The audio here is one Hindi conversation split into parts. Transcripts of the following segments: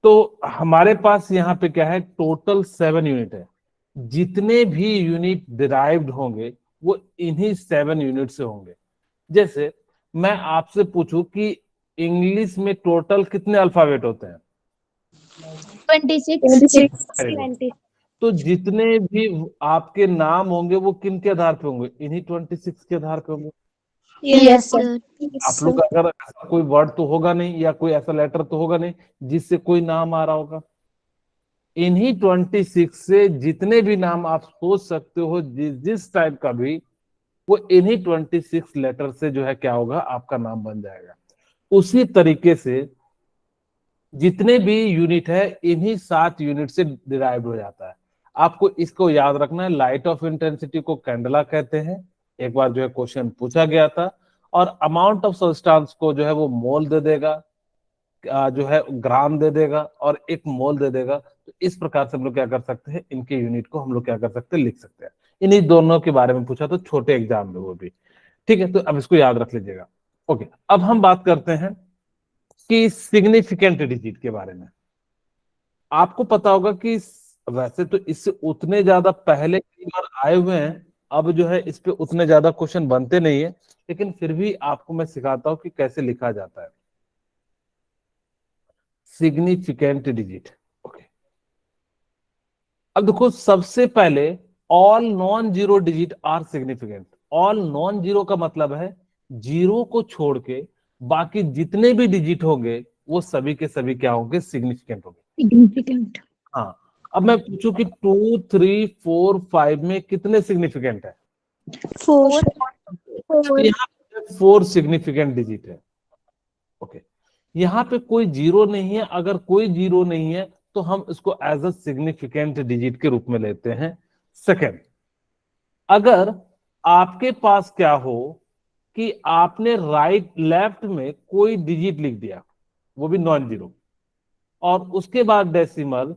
तो हमारे पास यहाँ पे क्या है, टोटल 7 यूनिट है। जितने भी यूनिट डिराइव्ड होंगे वो इन्हीं 7 यूनिट से होंगे। जैसे मैं आपसे पूछूं कि इंग्लिश में टोटल कितने अल्फाबेट होते हैं? 26। Very good। तो जितने भी आपके नाम होंगे वो किन के आधार पे होंगे? इन्हीं 26 के आधार पे होंगे। Yes sir. आप लोग का अगर ऐसा कोई वर्ड तो होगा नहीं या कोई ऐसा लेटर तो होगा नहीं जिससे कोई नाम आ रहा होगा। इन्हीं 26 से जितने भी नाम आप सोच सकते हो जिस जिस टाइप का भी, वो इन्हीं 26 लेटर से जो है क्या होगा, आपका नाम बन जाएगा। उसी तरीके से जितने भी यूनिट है इन्हीं 7 यूनिट से डिराइव हो जाता है। आपको इसको याद रखना है, लाइट ऑफ इंटेंसिटी को कैंडला कहते हैं, एक बार जो है क्वेश्चन पूछा गया था। और अमाउंट ऑफ सब्सटेंस को जो है वो मोल दे देगा, जो है ग्राम दे देगा और एक मोल दे देगा। तो इस प्रकार से हम लोग क्या कर सकते हैं, इनके यूनिट को हम लोग क्या कर सकते हैं, लिख सकते हैं। इन्हीं दोनों के बारे में पूछा तो छोटे एग्जाम में वो भी। ठीक है, तो अब इसको याद रख लीजिएगा। ओके, अब हम बात करते हैं कि सिग्निफिकेंट डिजिट के बारे में। आपको पता होगा कि वैसे तो इससे उतने ज्यादा पहले कई बार आए हुए हैं, अब जो है इस पे उतने ज्यादा क्वेश्चन बनते नहीं है, लेकिन फिर भी आपको मैं सिखाता हूं कि कैसे लिखा जाता है सिग्निफिकेंट डिजिट। ओके, अब देखो सबसे पहले all non zero digit are significant. All non zero का मतलब है जीरो को छोड़ के बाकी जितने भी डिजिट होंगे वो सभी के सभी क्या होंगे, सिग्निफिकेंट होंगे। सिग्निफिकेंट। हाँ, अब मैं पूछूं कि 2, 3, 4, 5 में कितने सिग्निफिकेंट है? 4। यहाँ पे 4 सिग्निफिकेंट डिजिट है। ओके, यहाँ पे कोई जीरो नहीं है। अगर कोई जीरो नहीं है तो हम इसको एज अ सिग्निफिकेंट डिजिट के रूप में लेते हैं। सेकेंड, अगर आपके पास क्या हो कि आपने राइट लेफ्ट में कोई डिजिट लिख दिया, वो भी नॉन जीरो, और उसके बाद डेसिमल,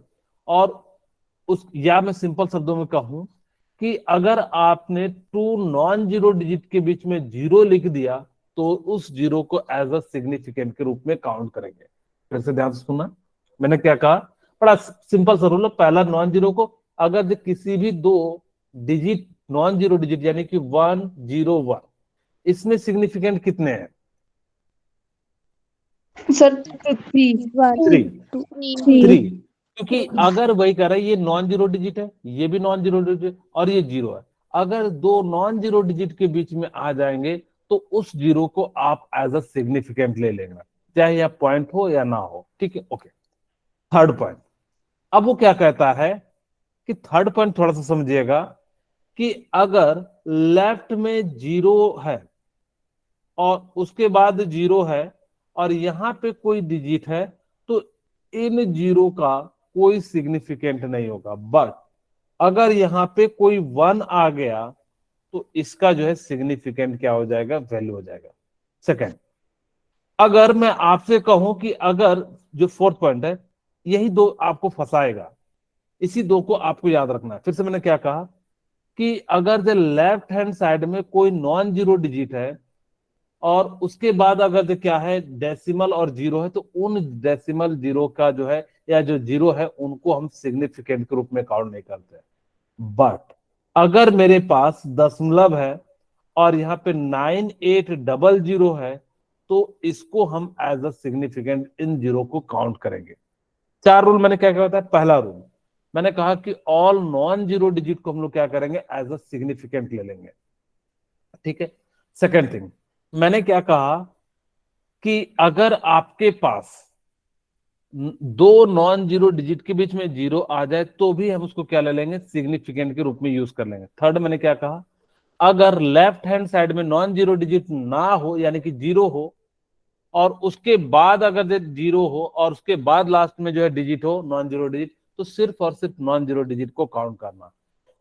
और उस, या मैं सिंपल शब्दों में कहूं कि अगर आपने 2 नॉन जीरो डिजिट के बीच में जीरो लिख दिया तो उस जीरो को एज अ सिग्निफिकेंट के रूप में काउंट करेंगे। फिर से ध्यान से सुनना, मैंने क्या कहा, बड़ा सिंपल सा रूल है। पहला नॉन जीरो को, अगर जो किसी भी दो डिजिट, नॉन जीरो डिजिट यानी कि 101, इसमें सिग्निफिकेंट कितने हैं? सर 3। 3। 3। 3, क्योंकि अगर वही कह रहा है ये नॉन जीरो डिजिट है, ये भी नॉन जीरो डिजिट और ये जीरो है, अगर दो नॉन जीरो डिजिट के बीच में आ जाएंगे तो उस जीरो को आप एज अ सिग्निफिकेंट ले लेना, चाहे यह पॉइंट हो या ना हो। ठीक है, ओके। थर्ड पॉइंट, अब वो क्या कहता है कि थर्ड पॉइंट थोड़ा सा समझिएगा कि अगर लेफ्ट में जीरो है और उसके बाद जीरो है और यहां पे कोई डिजिट है, तो इन जीरो का कोई सिग्निफिकेंट नहीं होगा। बट अगर यहाँ पे कोई 1 आ गया तो इसका जो है सिग्निफिकेंट क्या हो जाएगा, वैल्यू हो जाएगा। सेकेंड, अगर मैं आपसे कहूं कि अगर, जो फोर्थ पॉइंट है, यही दो आपको फंसाएगा, इसी दो को आपको याद रखना है। फिर से मैंने क्या कहा कि अगर जो लेफ्ट हैंड साइड में कोई नॉन जीरो डिजिट है और उसके बाद अगर जो क्या है डेसिमल और जीरो है, तो उन डेसिमल जीरो का जो है या जो जीरो है उनको हम सिग्निफिकेंट के रूप में काउंट नहीं करते। बट अगर मेरे पास दशमलव है और यहाँ पे 9800 है, तो इसको हम as a significant in zero को काउंट करेंगे। 4 रूल मैंने क्या क्या बताया। पहला रूल मैंने कहा कि ऑल नॉन जीरो डिजिट को हम लोग क्या करेंगे, एज अ सिग्निफिकेंट ले लेंगे। ठीक है। सेकेंड थिंग, मैंने क्या कहा कि अगर आपके पास दो नॉन जीरो डिजिट के बीच में जीरो आ जाए तो भी हम उसको क्या ले लेंगे, सिग्निफिकेंट के रूप में यूज कर लेंगे। थर्ड मैंने क्या कहा, अगर लेफ्ट हैंड साइड में नॉन जीरो डिजिट ना हो यानी कि जीरो हो और उसके बाद अगर जीरो हो और उसके बाद लास्ट में जो है डिजिट हो नॉन जीरो डिजिट, तो सिर्फ और सिर्फ नॉन जीरो डिजिट को काउंट करना।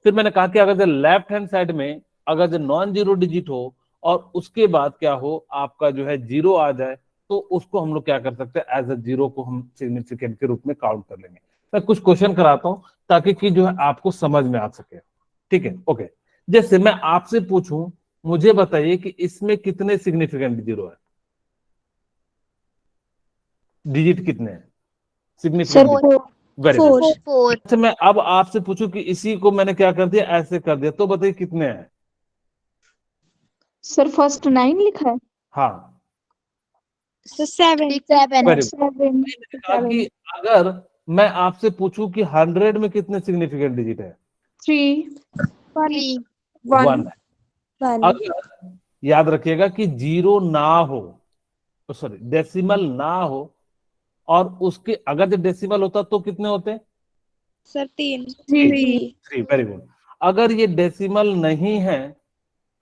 फिर मैंने कहा कि अगर लेफ्ट हैंड साइड में अगर जो नॉन जीरो डिजिट हो और उसके बाद क्या हो आपका जो है जीरो आ जाए, तो उसको हम लोग क्या कर सकते हैं, एज अ जीरो को हम सिग्निफिकेंट के रूप में काउंट कर लेंगे। मैं कुछ क्वेश्चन कराता हूं ताकि कि जो है आपको समझ में आ सके। ठीक है, ओके। जैसे मैं आपसे पूछूं, मुझे बताइए कि इसमें कितने सिग्निफिकेंट जीरो है, डिजिट कितने हैं? Significant Sir, digit. Very good. 4. 4. अच्छा, मैं अब आपसे पूछूं कि इसी को मैंने क्या कर दिया, ऐसे कर दिया, तो बताइए कितने हैं। सर फर्स्ट 9 लिखा है। हाँ, सर 7. 7. Very good. 7. कहा कि अगर मैं आपसे पूछूं कि 100 में कितने सिग्निफिकेंट डिजिट है। 3. 3. 1 1. है। 1. अगर याद रखिएगा कि जीरो ना हो, सॉरी डेसिमल ना हो, और उसके अगर जब डेसिमल होता तो कितने होते। सर 3. 3। 3, very good. अगर ये डेसिमल नहीं है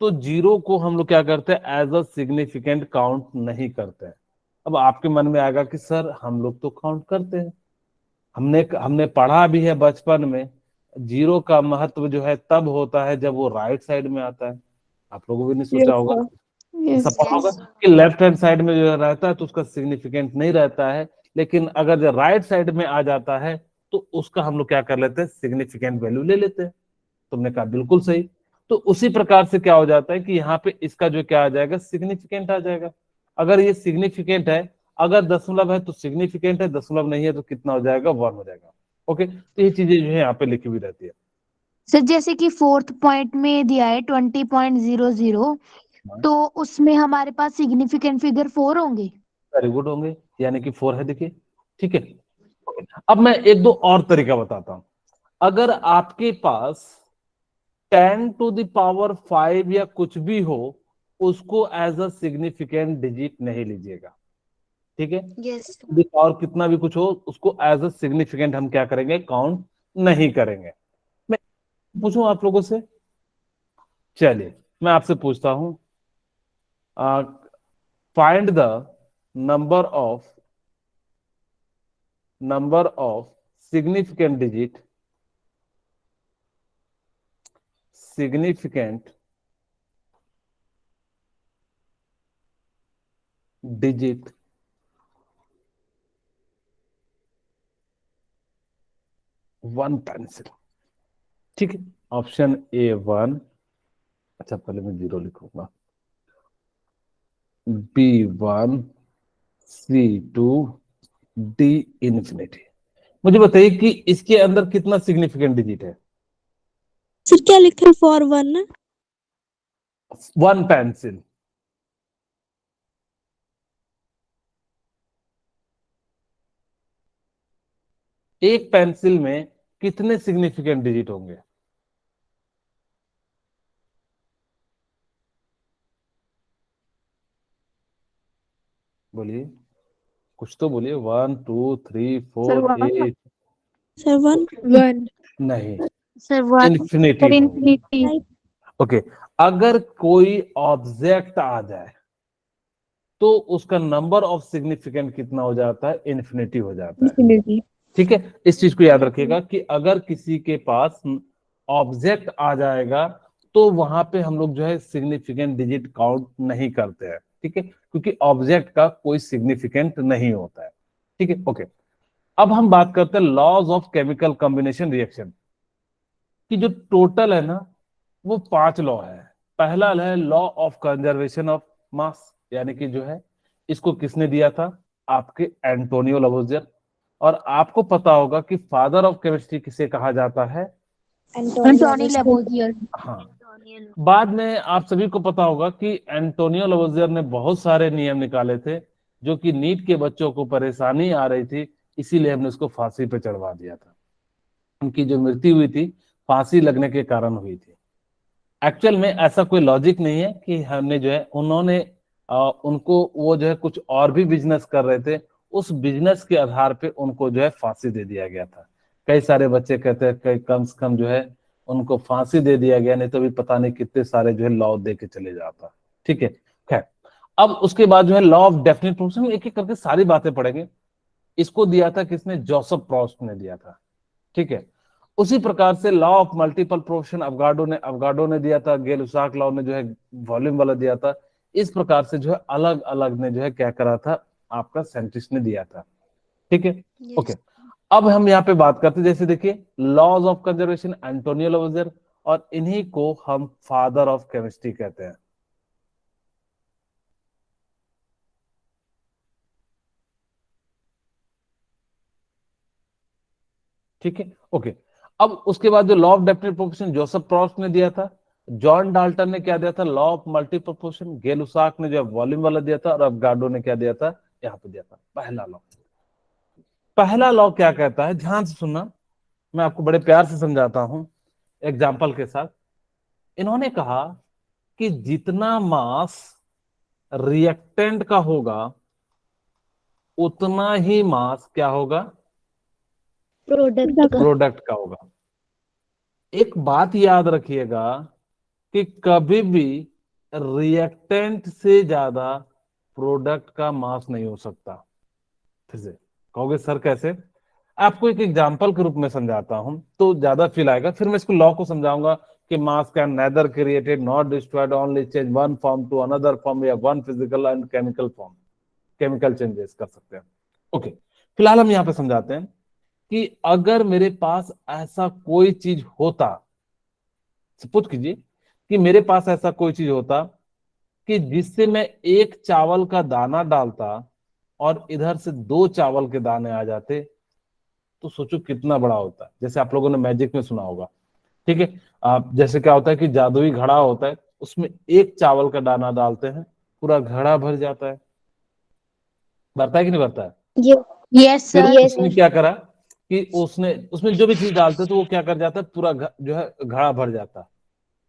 तो जीरो को हम लोग क्या करते हैं, एज अ सिग्निफिकेंट काउंट नहीं करते हैं। अब आपके मन में आएगा कि सर हम लोग तो काउंट करते हैं, हमने हमने पढ़ा भी है बचपन में, जीरो का महत्व जो है तब होता है जब वो राइट साइड में आता है। आप लोगों ने नहीं सोचा यस होगा, सर। ऐसा यस। पढ़ा होगा Yes. कि लेफ्ट हैंड साइड में जो रहता है तो उसका सिग्निफिकेंट नहीं रहता है, लेकिन अगर जो राइट साइड में आ जाता है तो उसका हम लोग क्या कर लेते हैं, सिग्निफिकेंट वैल्यू ले लेते हैं। तुमने कहा बिल्कुल सही। तो उसी प्रकार से क्या हो जाता है कि यहाँ पे इसका जो क्या आ जाएगा, सिग्निफिकेंट आ जाएगा। अगर ये सिग्निफिकेंट है, अगर दशमलव है तो सिग्निफिकेंट है, दशमलव नहीं है तो कितना हो जाएगा, 1 हो जाएगा। ओके, तो ये चीजें जो है यहाँ पे लिखी हुई रहती है। सर जैसे कि फोर्थ पॉइंट में दिया है 20.00, तो उसमें हमारे पास सिग्निफिकेंट फिगर 4 होंगे। वेरी गुड, होंगे, यानी कि 4 है, देखिए। ठीक है। अब मैं एक दो और तरीका बताता हूं। अगर आपके पास 10⁵ या कुछ भी हो, उसको एज अ सिग्निफिकेंट डिजिट नहीं लीजिएगा। ठीक है। यस। और कितना भी कुछ हो उसको एज अ सिग्निफिकेंट हम क्या करेंगे, काउंट नहीं करेंगे। मैं पूछूं आप लोगों से, चलिए मैं आपसे पूछता हूं, find the number of significant digit, significant digit one pencil. ठीक है। ऑप्शन A1, अच्छा पहले मैं 0 लिखूंगा, B1, C2, D∞। मुझे बताइए कि इसके अंदर कितना सिग्निफिकेंट डिजिट है। सर क्या लिखा है फॉर 1 ना। 1 पेंसिल। एक पेंसिल में कितने सिग्निफिकेंट डिजिट होंगे, बोलिए, कुछ तो बोलिए। 1 2 3 सर 4 1। 8। सर 1। 1। नहीं, सर 1. इन्फिनिटी सर होंगे। इन्फिनिटी। ओके। अगर कोई ऑब्जेक्ट आ जाए तो उसका नंबर ऑफ सिग्निफिकेंट कितना हो जाता है, इन्फिनिटी हो जाता है। इन्फिनिटी। ठीक है। इस चीज को याद रखिएगा कि अगर किसी के पास ऑब्जेक्ट आ जाएगा तो वहां पे हम लोग जो है सिग्निफिकेंट डिजिट काउंट नहीं करते हैं। ठीक है, क्योंकि ऑब्जेक्ट का कोई सिग्निफिकेंट नहीं होता है। ठीक है। ओके। अब हम बात करते हैं laws of chemical combination reaction की। जो टोटल है ना, वो 5 लॉ है। पहला है law of conservation of mass, यानी कि जो है इसको किसने दिया था, आपके एंटोनियो लवोजियर। और आपको पता होगा कि फादर ऑफ केमिस्ट्री किसे कहा जाता है। एंटोनी लेबोजियर। हाँ। बाद में आप सभी को पता होगा कि एंटोनियो लवोजियर ने बहुत सारे नियम निकाले थे जो कि नीट के बच्चों को परेशानी आ रही थी, इसीलिए हमने उसको फांसी पे चढ़वा दिया था। उनकी जो मृत्यु हुई थी फांसी लगने के कारण हुई थी। एक्चुअल में ऐसा कोई लॉजिक नहीं है कि हमने जो है उन्होंने उनको वो जो है कुछ और भी बिजनेस कर रहे थे, उस बिजनेस के आधार पे उनको जो है फांसी दे दिया गया था। कई सारे बच्चे कहते हैं कई कम से कम जो है उनको फांसी दे दिया गया, नहीं तो भी पता नहीं कितने सारे जो है लॉ दे के चले जाता। ठीक है। खैर, अब उसके बाद जो है लॉ ऑफ डेफिनेट प्रोपोर्शन, एक एक करके सारी बातें पढ़ेंगे। इसको दिया था किसने, जोसेफ प्रॉस्ट ने दिया था। ठीक है। उसी प्रकार से लॉ ऑफ मल्टीपल प्रोपोर्शन अवगाडो ने दिया था, गेल उसाक लॉ ने जो है वॉल्यूम वाला दिया था। इस प्रकार से जो है अलग अलग ने जो है क्या करा था, आपका साइंटिस्ट ने दिया था। ठीक है। ओके। अब हम यहाँ पे बात करते हैं, जैसे देखिए लॉज ऑफ कंजर्वेशन एंटोनियो लवोजियर, और इन्हीं को हम फादर ऑफ केमिस्ट्री कहते हैं। ठीक है, ओके। अब उसके बाद जो law of definite proportion Joseph Proust ने दिया था, जॉन डाल्टन ने क्या दिया था, law of multi proportion, Gay Lussac ने जो वॉल्यूम वाला दिया था, और अवगाड्रो ने क्या दिया था, यहाँ पे दिया था पहला लॉ। पहला लॉ क्या कहता है, ध्यान से सुनना, मैं आपको बड़े प्यार से समझाता हूं एग्जाम्पल के साथ। इन्होंने कहा कि जितना मास रिएक्टेंट का होगा उतना ही मास क्या होगा, प्रोडक्ट का। प्रोडक्ट का होगा। एक बात याद रखिएगा कि कभी भी रिएक्टेंट से ज्यादा प्रोडक्ट का मास नहीं हो सकता। फिर से कहोगे सर कैसे, आपको एक एग्जांपल के रूप में समझाता हूं तो ज्यादा फील आएगा, फिर मैं इसको लॉ को समझाऊंगा कि mass can neither created not destroyed, only change one form to another form, या one physical and chemical form, chemical changes कर सकते हैं। ओके, फिलहाल हम यहाँ पे समझाते हैं कि अगर मेरे पास ऐसा कोई चीज होता, सपोज कीजिए कि मेरे पास ऐसा कोई चीज होता कि जिससे मैं एक चावल का दाना डालता और इधर से दो चावल के दाने आ जाते, तो सोचो कितना बड़ा होता है। जैसे आप लोगों ने मैजिक में सुना होगा, ठीक है, आप जैसे क्या होता है कि जादुई घड़ा होता है, उसमें एक चावल का दाना डालते हैं, पूरा घड़ा भर जाता है। भरता है कि नहीं भरता है? यस फिर सर। उसने क्या करा कि उसने उसमें जो भी चीज डालते तो वो क्या कर जाता है, पूरा जो है घड़ा भर जाता।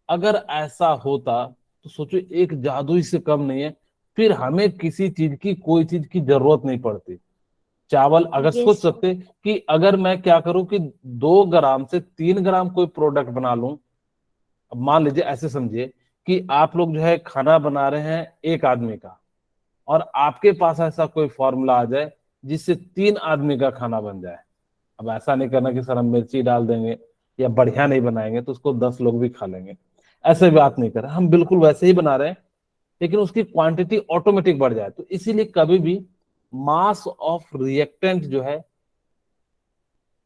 अगर ऐसा होता तो सोचो एक जादू से कम नहीं है, फिर हमें किसी चीज की, कोई चीज की जरूरत नहीं पड़ती। चावल अगर सोच सकते कि अगर मैं क्या करूं कि 2 ग्राम से 3 ग्राम कोई प्रोडक्ट बना लूं। अब मान लीजिए ऐसे समझिए कि आप लोग जो है खाना बना रहे हैं एक आदमी का, और आपके पास ऐसा कोई फॉर्मूला आ जाए जिससे 3 आदमी का खाना बन जाए। अब ऐसा नहीं करना कि सर हम मिर्ची डाल देंगे या बढ़िया नहीं बनाएंगे तो उसको 10 लोग भी खा लेंगे, ऐसे बात नहीं कर रहे हम, बिल्कुल वैसे ही बना रहे हैं, लेकिन उसकी क्वांटिटी ऑटोमेटिक बढ़ जाए। तो इसीलिए कभी भी मास ऑफ रिएक्टेंट जो है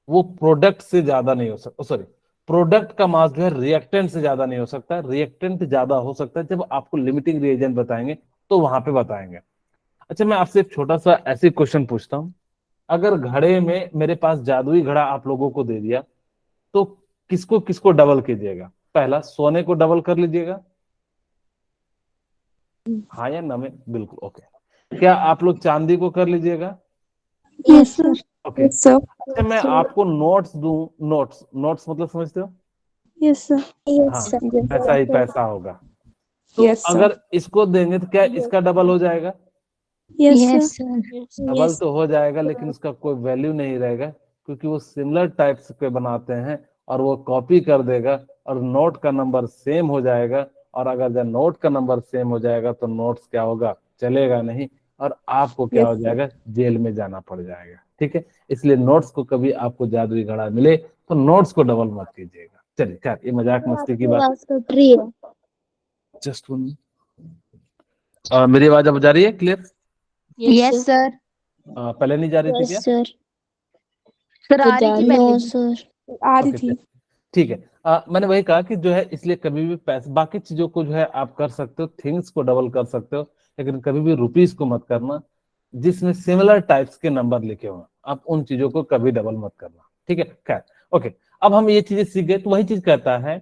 वो प्रोडक्ट से ज्यादा नहीं हो सकता, सॉरी, प्रोडक्ट का मास जो है रिएक्टेंट से ज्यादा नहीं हो सकता। रिएक्टेंट ज्यादा हो सकता है जब आपको लिमिटिंग रिएजेंट बताएंगे तो वहां पे बताएंगे। अच्छा, मैं आपसे एक छोटा सा ऐसे क्वेश्चन पूछता हूँ, अगर घड़े में मेरे पास जादुई घड़ा आप लोगों को दे दिया तो किसको किसको डबल कीजिएगा? पहला सोने को डबल कर लीजिएगा, हाँ या ना में, बिल्कुल ओके। क्या आप लोग चांदी को कर लीजिएगा? Yes sir. Okay. Yes sir. अच्छा, मैं आपको नोट्स दूं, नोट्स, नोट्स मतलब समझते हो? Yes sir. हाँ, ऐसा ही पैसा होगा। तो यस सर। अगर इसको देंगे तो क्या इसका डबल हो जाएगा? Yes yes sir. Sir. Double तो हो जाएगा लेकिन उसका कोई वैल्यू नहीं रहेगा, क्योंकि वो सिमिलर टाइप्स पे बनाते हैं और वो कॉपी कर देगा और नोट का नंबर सेम हो जाएगा। और अगर जब नोट का नंबर सेम हो जाएगा तो नोट्स क्या होगा, चलेगा नहीं, और आपको क्या हो यस सर। जाएगा, जेल में जाना पड़ जाएगा। ठीक है, इसलिए नोट्स को कभी आपको जादुई घड़ा मिले तो नोट्स को डबल मत कीजिएगा। चलिए खैर, ये मजाक मस्ती की बात। आवाज कट रही है। जस्ट वन, मेरी आवाज अब जा रही है क्लियर? Yes sir. पहले नहीं जा रही थी क्या? सर। सर आ रही थी पहले भी। सर आ रही ओके, थी। ठीक है। मैंने वही कहा कि जो है इसलिए कभी भी पैसे, बाकी चीजों को जो है आप कर सकते हो, थिंग्स को डबल कर सकते हो, लेकिन कभी भी रुपीस को मत करना जिसमें सिमिलर टाइप्स के नंबर लिखे हो, आप उन चीजों को कभी डबल मत करना। ठीक है, खैर ओके। अब हम ये चीजें सीख गए तो वही चीज कहता है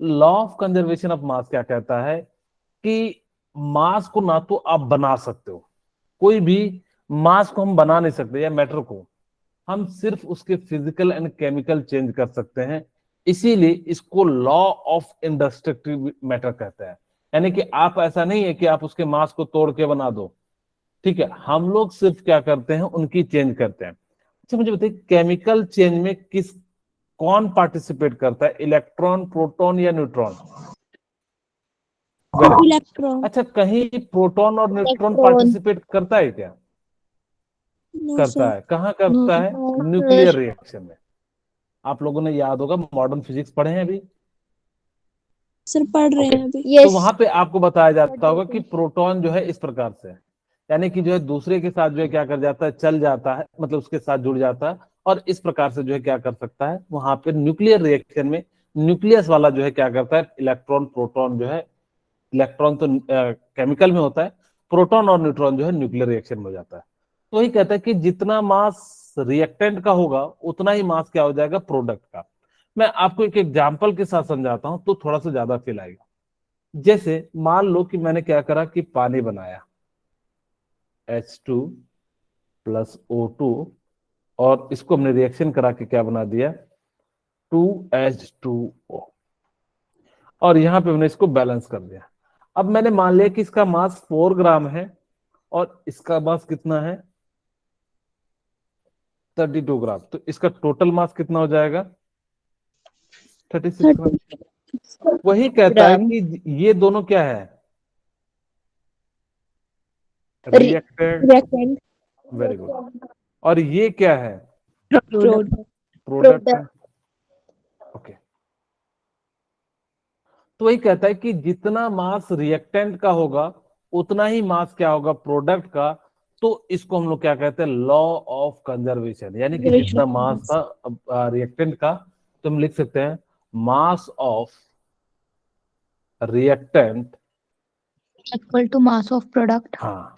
law of conservation of mass, क्या कहता है कि मास को ना तो आप बना सकते हो, कोई भी मास को हम बना नहीं सकते, या मैटर को हम सिर्फ उसके फिजिकल एंड केमिकल चेंज कर सकते हैं। इसीलिए इसको लॉ ऑफ इंडस्ट्रक्टिव मैटर कहते हैं। यानी कि आप, ऐसा नहीं है कि आप उसके मास को तोड़ के बना दो, ठीक है, हम लोग सिर्फ क्या करते हैं, उनकी चेंज करते हैं। अच्छा, मुझे बताइए केमिकल चेंज में कौन पार्टिसिपेट करता है, इलेक्ट्रॉन, प्रोटॉन या न्यूट्रॉन? इलेक्ट्रॉन। अच्छा, कहीं प्रोटॉन और न्यूट्रॉन इलेक्ट्रॉन। पार्टिसिपेट करता है क्या? नो करता सर। है, कहाँ करता है? न्यूक्लियर रिएक्शन में। आप लोगों ने याद होगा, मॉडर्न फिजिक्स पढ़े हैं अभी? सर पढ़ रहे ओके, हैं अभी। तो वहां पे आपको बताया जाता होगा कि प्रोटॉन जो है इस प्रकार से है, यानी कि जो है दूसरे के साथ जो है क्या कर जाता है, चल जाता है, मतलब उसके साथ जुड़ जाता है, और इस प्रकार से जो है क्या कर सकता है, वहां पे न्यूक्लियर रिएक्शन में न्यूक्लियस वाला जो है क्या करता है, इलेक्ट्रॉन प्रोटॉन जो है, इलेक्ट्रॉन तो केमिकल में होता है, प्रोटॉन और न्यूट्रॉन जो है न्यूक्लियर रिएक्शन में हो जाता है। तो वही कहता है कि जितना मास रिएक्टेंट का होगा उतना ही मास क्या हो जाएगा प्रोडक्ट का। मैं आपको एक एग्जांपल के साथ समझाता हूं तो थोड़ा सा ज्यादा फील आएगा। जैसे मान लो कि मैंने क्या करा कि पानी बनाया H2 प्लस O2 और इसको हमने रिएक्शन करा के क्या बना दिया 2H2O और यहां पे हमने इसको बैलेंस कर दिया। अब मैंने मान लिया कि इसका मास 4 ग्राम है और इसका मास कितना है 32 ग्राम, तो इसका टोटल मास कितना हो जाएगा 36 ग्राम। वही कहता है कि ये दोनों क्या है रिएक्टेंट, reactant वेरी गुड, और ये क्या है product प्रोडक्ट है। ओके, तो वही कहता है कि जितना मास रिएक्टेंट का होगा उतना ही मास क्या होगा प्रोडक्ट का। तो इसको हम लोग क्या कहते हैं लॉ ऑफ कंजर्वेशन, यानी कि जितना मास था रिएक्टेंट का तो हम लिख सकते हैं mass of reactant equal to mass of product. हाँ,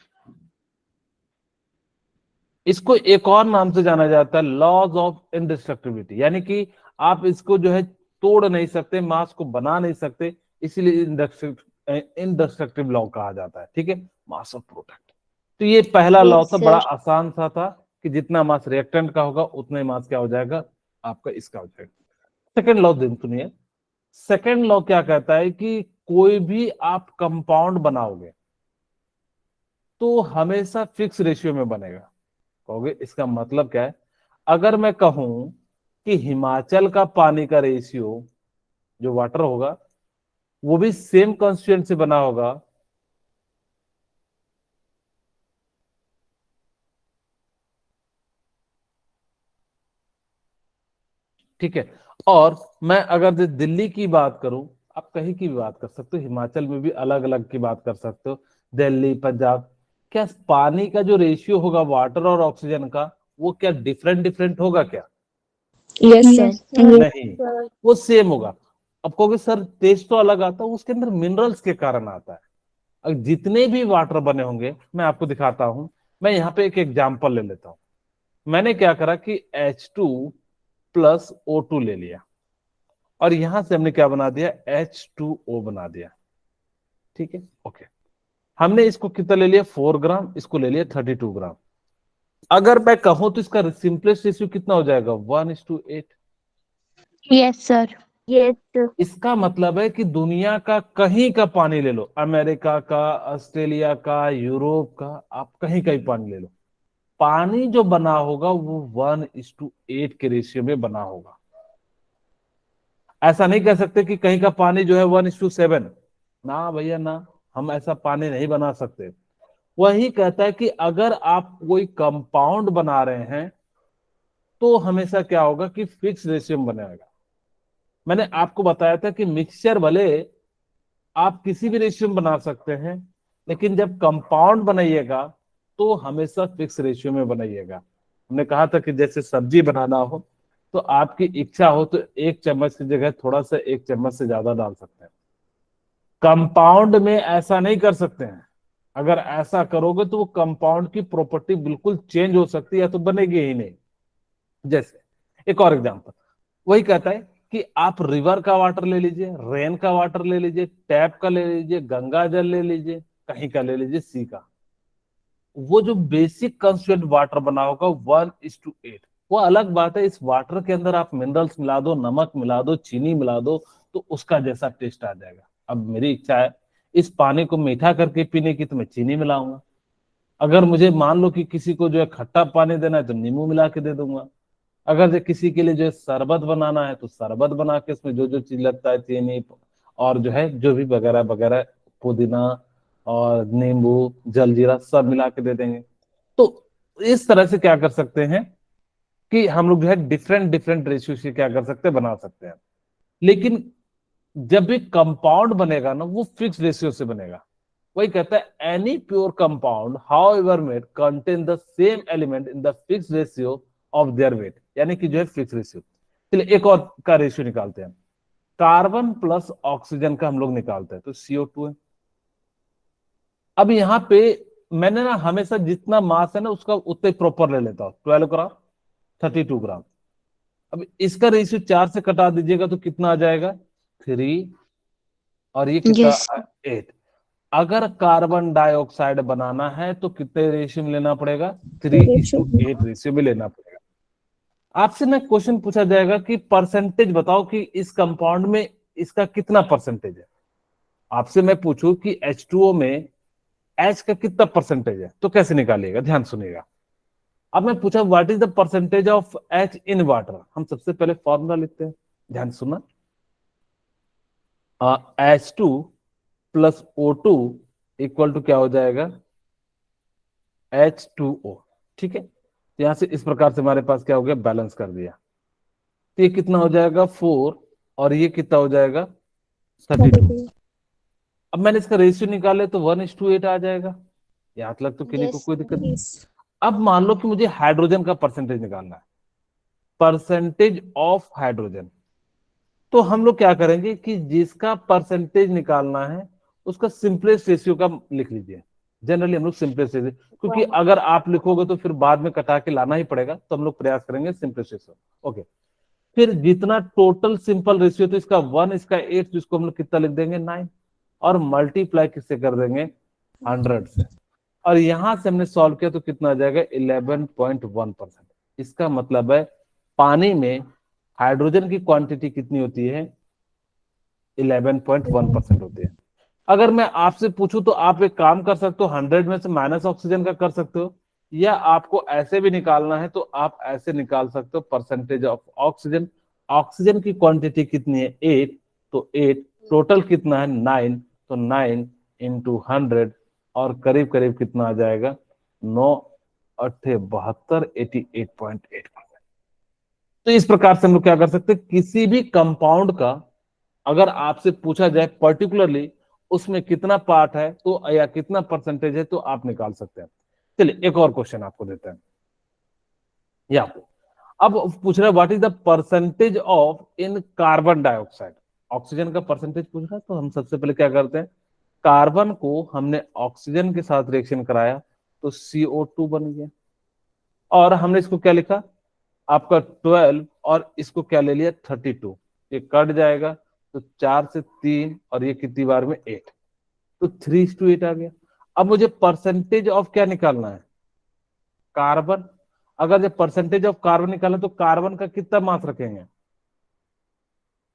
इसको एक और नाम से जाना जाता है लॉज ऑफ इनडिस्ट्रक्टिबिलिटी, यानी कि आप इसको जो है तोड़ नहीं सकते, मास को बना नहीं सकते, इसीलिए इनडिस्ट्रक्टिव लॉ कहा जाता है। ठीक है, मास ऑफ प्रोडक्ट। तो ये पहला लॉ था, बड़ा आसान सा था कि जितना मास रिएक्टेंट का होगा उतना ही मास क्या हो जाएगा आपका इसका हो जाएगा। सेकेंड लॉ दिन सुनिए, सेकेंड लॉ क्या कहता है कि कोई भी आप कंपाउंड बनाओगे तो हमेशा फिक्स रेशियो में बनेगा। कहोगे इसका मतलब क्या है, अगर मैं कहूं कि हिमाचल का पानी का रेशियो जो वाटर होगा वो भी सेम कॉन्स्टिट्यूएंट से बना होगा, ठीक है, और मैं अगर दिल्ली की बात करूं, आप कहीं की भी बात कर सकते हो, हिमाचल में भी अलग अलग की बात कर सकते हो, दिल्ली पंजाब, क्या पानी का जो रेशियो होगा वाटर और ऑक्सीजन का वो क्या डिफरेंट डिफरेंट होगा क्या yes sir नहीं, वो सेम होगा। अब कहोगे सर टेस्ट तो अलग आता है, उसके अंदर मिनरल्स के कारण आता है। अब जितने भी वाटर बने होंगे मैं आपको दिखाता हूं, मैं यहाँ पे एक एग्जांपल ले लेता हूं। मैंने क्या करा कि H2 प्लस O2 ले लिया और यहां से हमने क्या बना दिया H2O बना दिया। ठीक है, ओके, हमने इसको कितना ले लिया 4 ग्राम, इसको ले लिया 32 ग्राम। अगर मैं कहूं तो इसका सिंपलेस्ट रेशियो कितना हो जाएगा 1:8। Yes sir. yes इसका मतलब है कि दुनिया का कहीं का पानी ले लो, अमेरिका का, ऑस्ट्रेलिया का, यूरोप का, आप कहीं का ही पानी ले लो, पानी जो बना होगा वो 1:8 के रेशियो में बना होगा। ऐसा नहीं कह सकते कि कहीं का पानी जो है 1:7, ना भैया ना, हम ऐसा पानी नहीं बना सकते। वही कहता है कि अगर आप कोई कंपाउंड बना रहे हैं तो हमेशा क्या होगा कि फिक्स रेशियो में बनेगा। मैंने आपको बताया था कि मिक्सचर भले आप किसी भी रेशियो में बना सकते हैं, लेकिन जब कंपाउंड बनाइएगा तो हमेशा फिक्स रेशियो में बनाइएगा। हमने कहा था कि जैसे सब्जी बनाना हो तो आपकी इच्छा हो तो 1 चम्मच की जगह थोड़ा सा 1 चम्मच से ज्यादा डाल सकते हैं, कंपाउंड में ऐसा नहीं कर सकते हैं। अगर ऐसा करोगे तो वो कंपाउंड की प्रॉपर्टी बिल्कुल चेंज हो सकती है या तो बनेगी ही नहीं। जैसे एक और एग्जांपल वही कहता है कि आप रिवर का वाटर ले लीजिए, रेन का वाटर ले लीजिए, टैप का ले लीजिए, गंगा जल ले लीजिए, कहीं का ले लीजिए, सी का, वो जो बेसिक कंस्टिट्यूएंट वाटर बना होगा 1:8। वो अलग बात है, इस वाटर के अंदर आप मिनरल्स मिला दो, नमक मिला दो, चीनी मिला दो तो उसका जैसा टेस्ट आ जाएगा। अब मेरी इच्छा है इस पानी को मीठा करके पीने की तो मैं चीनी मिलाऊंगा, अगर मुझे मान लो कि किसी को जो है खट्टा पानी देना है तो नींबू मिला के दे दूंगा, अगर जो किसी के लिए जो है शरबत बनाना है तो शरबत बना के इसमें जो जो चीज लगता है चीनी और जो है जो भी वगैरह वगैरह पुदीना और नींबू जलजीरा सब मिला के दे देंगे। तो इस तरह से क्या कर सकते हैं कि हम लोग जो है डिफरेंट डिफरेंट रेशियो से क्या कर सकते हैं बना सकते हैं, लेकिन जब भी कंपाउंड बनेगा ना वो फिक्स रेशियो से बनेगा। वही कहता है any pure compound however made contain the same element in the fix ratio of their weight, यानी कि जो है फिक्स रेशियो। चलिए एक और का रेशियो निकालते हैं, कार्बन प्लस ऑक्सीजन का हम लोग निकालते हैं तो CO2 है। अब यहाँ पे मैंने ना हमेशा जितना मास है ना उसका उतना ही प्रॉपर ले लेता हूँ 12 ग्राम, 32 ग्राम। अब इसका रेशियो 4 से कटा दीजिएगा तो कितना आ जाएगा 3, और ये कितना Yes. 8। अगर कार्बन डाइऑक्साइड बनाना है तो कितने रेशियो में लेना पड़ेगा 3:8 रेशियो में लेना पड़ेगा। आपसे ना क्वेश्चन पूछा जाएगा कि परसेंटेज बताओ कि इस कंपाउंड में इसका कितना परसेंटेज है। आपसे मैं पूछूं कि H2O में H का कितना परसेंटेज है तो कैसे निकालिएगा, ध्यान सुनिएगा। अब मैं पूछा what is the percentage of H in water, हम सबसे पहले फॉर्मूला लिखते हैं, ध्यान सुनना। H2 plus O2 equal to क्या हो जाएगा H2O। ठीक है, तो यहां से इस प्रकार से हमारे पास क्या हो गया, बैलेंस कर दिया। तो ये कितना हो जाएगा 4, और ये कितना हो जाएगा 32। अब मैंने इसका रेशियो निकाले तो 1:8 आ जाएगा। यहाँ तक तो किन्हीं को Yes. कोई दिक्कत नहीं। Yes. अब मान लो कि मुझे हाइड्रोजन का परसेंटेज निकालना है, परसेंटेज ऑफ हाइड्रोजन। तो हम लोग क्या करेंगे कि जिसका परसेंटेज निकालना है उसका सिंपलेस्ट रेशियो का लिख लीजिए। जनरली हम लोग सिंपलेस्ट रेशियो, क्योंकि अगर आप लिखोगे तो फिर बाद में कटा के लाना ही पड़ेगा, तो हम लोग प्रयास करेंगे सिंपलेस्ट रेशियो। ओके, फिर जितना टोटल सिंपल रेशियो, तो इसका 1 इसका 8, जिसको हम लोग कितना लिख देंगे 9, और मल्टीप्लाई किससे कर देंगे 100 से, और यहां से हमने सॉल्व किया तो कितना आ जाएगा 11.1%। इसका मतलब है पानी में हाइड्रोजन की क्वांटिटी कितनी होती है 11.1% होती है। अगर मैं आपसे पूछूं तो आप एक काम कर सकते हो, 100 में से माइनस ऑक्सीजन का कर सकते हो, या आपको ऐसे भी निकालना है तो आप ऐसे निकाल सकते हो परसेंटेज ऑफ ऑक्सीजन। ऑक्सीजन की क्वांटिटी कितनी है 8, तो 8 टोटल कितना है 9, तो 9 इंटू 100, और करीब करीब कितना आ जाएगा 9 8 72 88.8%। तो इस प्रकार से हम लोग क्या कर सकते हैं, किसी भी कंपाउंड का अगर आपसे पूछा जाए पर्टिकुलरली उसमें कितना पार्ट है तो या कितना परसेंटेज है तो आप निकाल सकते हैं। चलिए एक और क्वेश्चन आपको देते हैं यहाँ पे। अब पूछ रहा है what is the percentage of in carbon dioxide. Oxygen का परसेंटेज पूछ रहा है, तो हम सबसे पहले क्या करते हैं, कार्बन को हमने ऑक्सीजन के साथ रिएक्शन कराया तो CO2 बन गया, और हमने इसको क्या लिखा आपका 12, और इसको क्या ले लिया 32। ये कट जाएगा तो 4 से 3, और ये कितनी बार में 8, तो 3:8 आ गया। अब मुझे परसेंटेज ऑफ क्या निकालना है कार्बन। अगर जब परसेंटेज ऑफ कार्बन निकालना तो कार्बन का कितना मास रखेंगे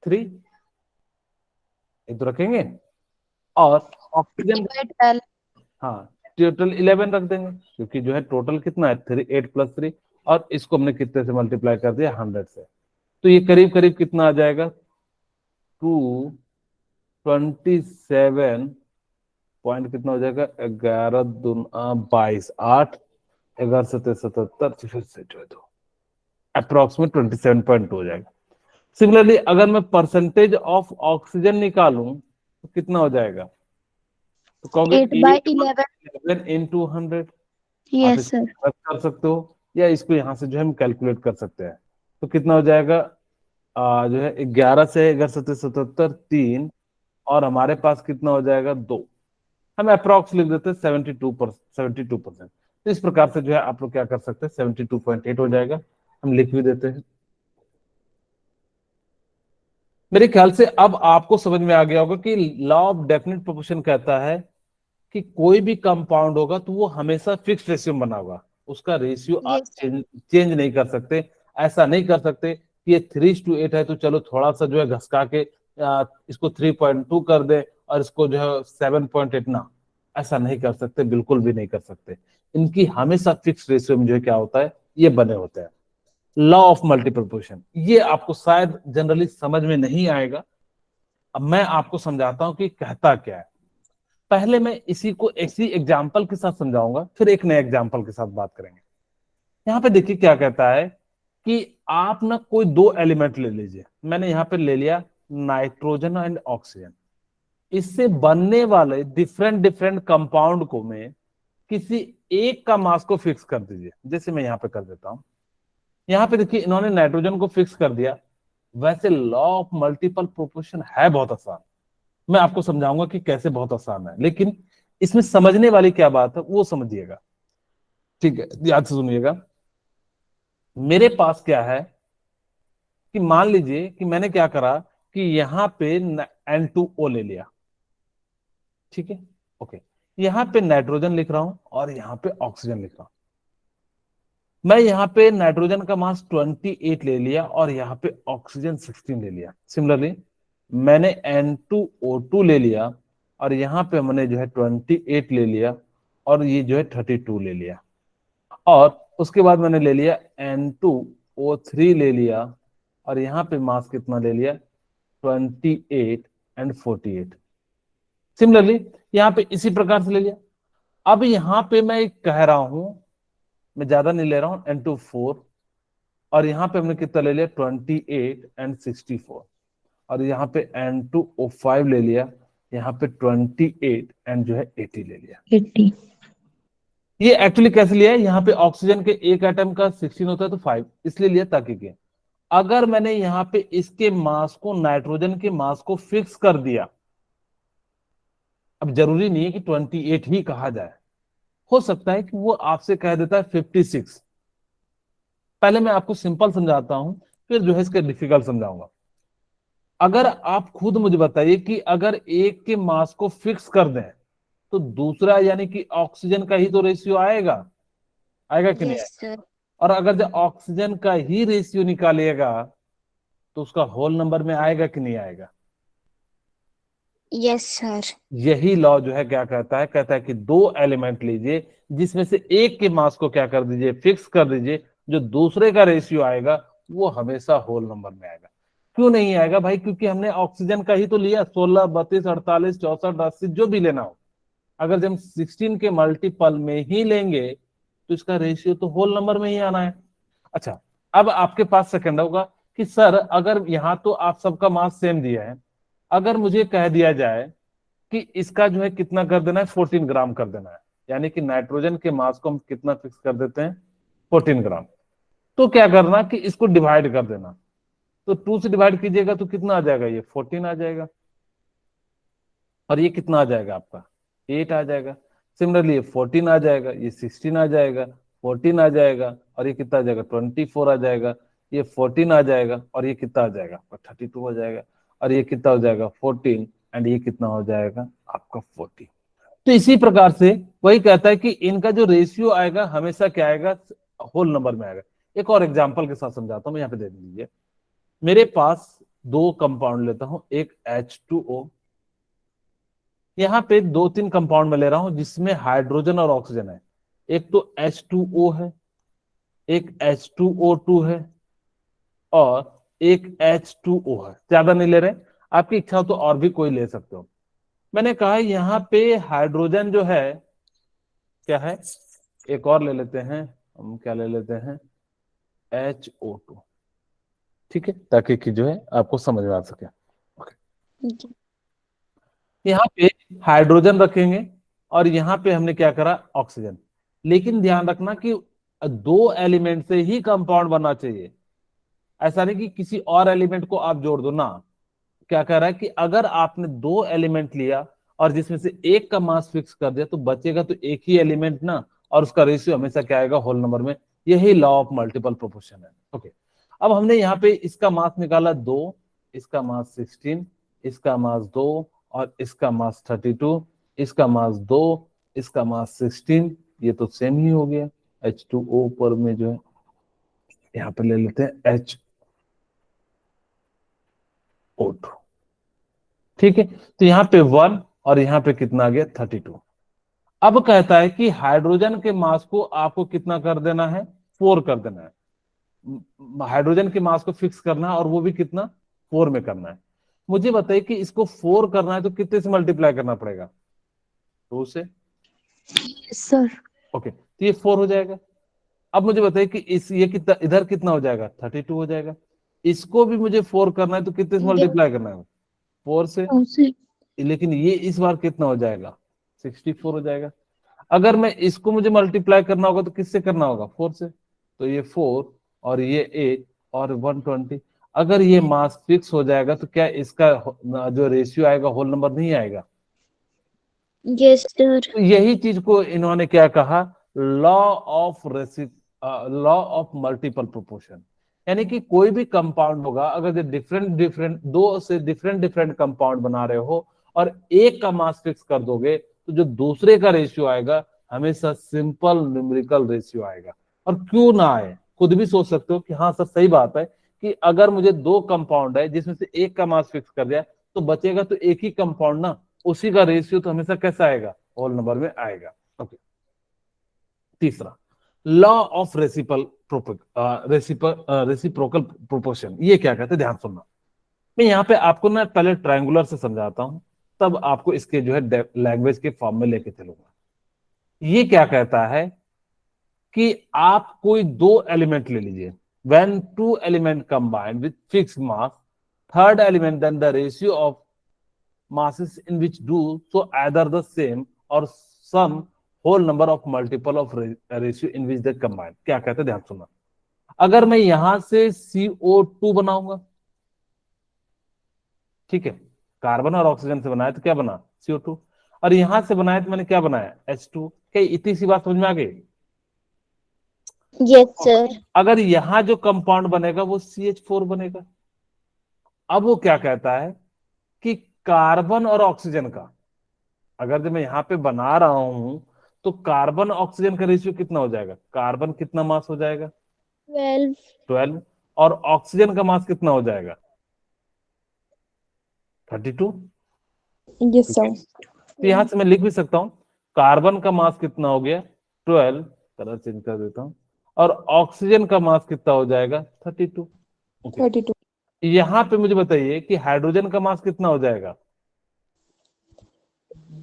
3, एक तो रखेंगे, और ऑक्सीजन हाँ टोटल 11 रख देंगे, क्योंकि जो है टोटल कितना है 3 8 प्लस 3, और इसको हमने कितने से मल्टीप्लाई कर दिया 100 से, तो ये करीब करीब कितना आ जाएगा 227 पॉइंट कितना हो जाएगा 11 दूना 22 8 11 सत्तर 77 फिर से जो है तो अप्रोक्सीमेट 27.2 हो जाएगा। सिमिलरली अगर मैं परसेंटेज ऑफ ऑक्सीजन निकालूं तो कितना हो जाएगा, तो कहोगे 8/11। 11 इंटू 100। आप यस इसको सर। कर सकते हो, या इसको यहाँ से जो है हम कैलकुलेट कर सकते हैं, तो कितना हो जाएगा जो है 11 से 11 सत्तर 77 3, और हमारे पास कितना हो जाएगा 2, हम अप्रोक्स लिख देते हैं 72%। तो इस प्रकार से जो है आप लोग क्या कर सकते हैं 72.8 हो जाएगा, हम लिख भी देते हैं। मेरे ख्याल से अब आपको समझ में आ गया होगा कि लॉ ऑफ डेफिनेट प्रोपोर्शन कहता है कि कोई भी कंपाउंड होगा तो वो हमेशा फिक्स रेशियो में बना होगा, उसका रेशियो आप चेंज नहीं कर सकते। ऐसा नहीं कर सकते कि ये 3:8 है तो चलो थोड़ा सा जो है घसका के इसको 3.2 कर दे और इसको जो है 7.8 ना, ऐसा नहीं कर सकते, बिल्कुल भी नहीं कर सकते। इनकी हमेशा फिक्स रेशियो में जो है क्या होता है ये बने होते हैं। लॉ ऑफ मल्टीप्लिकेशन ये आपको शायद जनरली समझ में नहीं आएगा, अब मैं आपको समझाता हूं कि कहता क्या है। पहले मैं इसी को इसी एग्जाम्पल के साथ समझाऊंगा, फिर एक नए एग्जाम्पल के साथ बात करेंगे। यहाँ पे देखिए क्या कहता है कि आप ना कोई दो एलिमेंट ले लीजिए, मैंने यहाँ पे ले लिया नाइट्रोजन एंड ऑक्सीजन। इससे बनने वाले डिफरेंट डिफरेंट कंपाउंड को मैं किसी एक का मास को फिक्स कर दीजिए, जैसे मैं यहाँ पे कर देता हूं। यहाँ पे देखिए इन्होंने नाइट्रोजन को फिक्स कर दिया। वैसे लॉ ऑफ मल्टीपल प्रोपोर्शन है बहुत आसान, मैं आपको समझाऊंगा कि कैसे बहुत आसान है, लेकिन इसमें समझने वाली क्या बात है वो समझिएगा, ठीक है, याद से सुनिएगा। मेरे पास क्या है कि मान लीजिए कि मैंने क्या करा कि यहाँ पे N2O ले लिया, ठीक है, ओके, यहाँ पे नाइट्रोजन लिख रहा हूं और यहाँ पे ऑक्सीजन लिख रहा हूं। मैं यहाँ पे नाइट्रोजन का मास 28 ले लिया और यहाँ पे ऑक्सीजन 16 ले लिया। सिमिलरली मैंने N2O2 ले लिया और यहाँ पे मैंने जो है 28 ले लिया और ये जो है 32 ले लिया, और उसके बाद मैंने ले लिया N2O3 ले लिया और यहाँ पे मास कितना ले लिया 28 एंड 48। सिमिलरली यहाँ पे इसी प्रकार से ले लिया। अब यहाँ पे मैं एक कह रहा हूं, मैं ज्यादा नहीं ले रहा हूं, N2 4, और यहाँ पे हमने कितना ले लिया 28 एंड 64, और यहाँ पे N2O5 ले लिया, यहाँ पे 28 एंड जो है 80 ले लिया। 80। ये एक्चुअली कैसे लिया है, यहाँ पे ऑक्सीजन के एक एटम का 16 होता है तो 5 इसलिए लिया, ताकि क्या, अगर मैंने यहाँ पे इसके मास को नाइट्रोजन के मास को फिक्स कर दिया, अब जरूरी नहीं है कि 28 ही कहा जाए, हो सकता है कि वो आपसे कह देता है 56। पहले मैं आपको सिंपल समझाता हूं, फिर जो है इसके डिफिकल्ट समझाऊंगा। अगर आप खुद मुझे बताइए कि अगर एक के मास को फिक्स कर दें तो दूसरा यानी कि ऑक्सीजन का ही तो रेशियो आएगा, आएगा कि नहीं यस आएगा? सर। और अगर जब ऑक्सीजन का ही रेशियो निकालिएगा तो उसका होल नंबर में आएगा कि नहीं आएगा? Yes sir. यही लॉ जो है क्या कहता है, कहता है कि दो एलिमेंट लीजिए जिसमें से एक के मास को क्या कर दीजिए, फिक्स कर दीजिए, जो दूसरे का रेशियो आएगा वो हमेशा होल नंबर में आएगा। क्यों नहीं आएगा भाई? क्योंकि हमने ऑक्सीजन का ही तो लिया, 16, 32, 48, 64, 80 जो भी लेना हो, अगर जब हम 16 के मल्टीपल में ही लेंगे तो इसका रेशियो तो होल नंबर में ही आना है। अच्छा, अब आपके पास सेकंड होगा कि सर अगर यहाँ तो आप सबका मास सेम दिया है, अगर मुझे कह दिया जाए कि इसका जो है कितना कर देना है, 14 ग्राम कर देना है, यानी कि नाइट्रोजन के मास को हम कितना फिक्स कर देते हैं, 14 ग्राम, तो क्या करना कि इसको डिवाइड कर देना, तो 2 से डिवाइड कीजिएगा तो कितना आ जाएगा, ये 14 आ जाएगा, और ये कितना आ जाएगा आपका 8 आ जाएगा। सिमिलरली ये 14 आ जाएगा, ये 16 आ जाएगा, 14 आ जाएगा, और ये कितना आ जाएगा 24 आ जाएगा, ये 14 आ जाएगा, और ये कितना आ जाएगा आपका 32 हो जाएगा, और ये कितना हो जाएगा 14, एंड ये कितना हो जाएगा आपका 40। तो इसी प्रकार से वही कहता है कि इनका जो रेशियो आएगा हमेशा क्या आएगा, होल नंबर में आएगा। एक और एग्जांपल के साथ समझाता हूं मैं, यहाँ पे देख लीजिए, मेरे पास दो कंपाउंड लेता हूं, एक H2O, यहाँ पे 2-3 कंपाउंड में ले रहा हूं जिसमें हाइड्रोजन और ऑक्सीजन है। एक तो H2O है, एक H2O2 है, और एक H2O है। ज्यादा नहीं ले रहे, आपकी इच्छा हो तो और भी कोई ले सकते हो। मैंने कहा यहाँ पे हाइड्रोजन जो है क्या है, एक और ले लेते हैं, हम क्या ले लेते हैं, HO2, ठीक है, ताकि कि जो है आपको समझ में आ सके। यहाँ पे हाइड्रोजन रखेंगे और यहाँ पे हमने क्या करा, ऑक्सीजन। लेकिन ध्यान रखना कि दो एलिमेंट से ही कंपाउंड बनना चाहिए, ऐसा नहीं कि किसी और एलिमेंट को आप जोड़ दो ना। क्या कह रहा है कि अगर आपने दो एलिमेंट लिया और जिसमें से एक का मास फिक्स कर दिया तो बचेगा तो एक ही एलिमेंट ना, और उसका रेशियो हमेशा क्या आएगा, होल नंबर में। यही लॉ ऑफ मल्टीपल प्रोपोर्शन है। ओके, अब हमने यहाँ पे इसका मास निकाला 2, इसका मास 16, इसका मास 2, और इसका मास 32, इसका मास 2, इसका मास 16, ये तो सेम ही हो गया। H2O पर में जो है यहाँ पे ले लेते हैं HO2, ठीक है, तो यहाँ पे 1 और यहाँ पे कितना आ गया 32। अब कहता है कि हाइड्रोजन के मास को आपको कितना कर देना है, 4 कर देना है। हाइड्रोजन के मास को फिक्स करना है और वो भी कितना, 4 में करना है। मुझे बताइए कि इसको 4 करना है तो कितने से मल्टीप्लाई करना पड़ेगा, 2 से। सर ओके, तो ये 4 हो जाएगा। अब मुझे बताइए कि इस ये कितना, इधर कितना हो जाएगा, 32 हो जाएगा। इसको भी मुझे 4 करना है तो कितने से मल्टीप्लाई करना है, 4 से। लेकिन ये इस बार कितना हो जाएगा, 64 हो जाएगा। अगर मैं इसको मुझे मल्टीप्लाई करना होगा तो किससे करना होगा, 4 से। तो ये 4 और ये 8 और 120। अगर ये मास फिक्स हो जाएगा तो क्या इसका जो रेशियो आएगा होल नंबर नहीं आएगा? Yes sir. तो यही चीज को इन्होंने क्या कहा, law of law of multiple proportion, यानी कि कोई भी कंपाउंड होगा, अगर जो डिफरेंट डिफरेंट दो से डिफरेंट डिफरेंट कंपाउंड बना रहे हो और एक का मास फिक्स कर दोगे, तो जो दूसरे का रेशियो आएगा हमेशा सिंपल न्यूमेरिकल रेशियो आएगा। और क्यों ना आए, खुद भी सोच सकते हो कि हाँ सर सही बात है कि अगर मुझे दो कंपाउंड है जिसमें से एक का मास फिक्स कर दिया तो बचेगा तो एक ही कंपाउंड ना, उसी का रेशियो तो हमेशा कैसा आएगा, होल नंबर में आएगा। ओके, तीसरा लॉ ऑफ रेसिप्रोकल प्रोपोर्शन, ये क्या कहते हैं, ध्यान सुनना। मैं यहाँ पे आपको ना पहले ट्रायंगुलर से समझाता हूं, तब आपको इसके जो है लैंग्वेज के फॉर्म में लेके चलूंगा। ये क्या कहता है कि आप कोई दो एलिमेंट ले लीजिए, when two element combined with fix mass, third element then the ratio of masses in which do so either the same or some whole number of multiple of ratio in which they combine। क्या कहते हैं, ध्यान सुनना। अगर मैं यहां से CO2 बनाऊंगा, ठीक है, कार्बन और ऑक्सीजन से बनाया तो क्या बना, CO2, और यहां से बनाया तो मैंने क्या बनाया, H2। क्या इतनी सी बात समझ में आ गई? Yes, sir. अगर यहां जो कंपाउंड बनेगा वो CH4 बनेगा। अब वो क्या कहता है कि कार्बन और ऑक्सीजन का, अगर जब मैं यहां पे बना रहा हूं तो कार्बन ऑक्सीजन का रेशियो कितना हो जाएगा, कार्बन कितना मास हो जाएगा, 12. 12, और ऑक्सीजन का मास कितना हो जाएगा, 32। Yes, sir. तो यहां से मैं लिख भी सकता हूं कार्बन का मास कितना हो गया 12, कलर चेंज कर देता हूं, और ऑक्सीजन का मास कितना हो जाएगा 32। ओके, 32. यहां पे मुझे बताइए कि हाइड्रोजन का मास कितना हो जाएगा,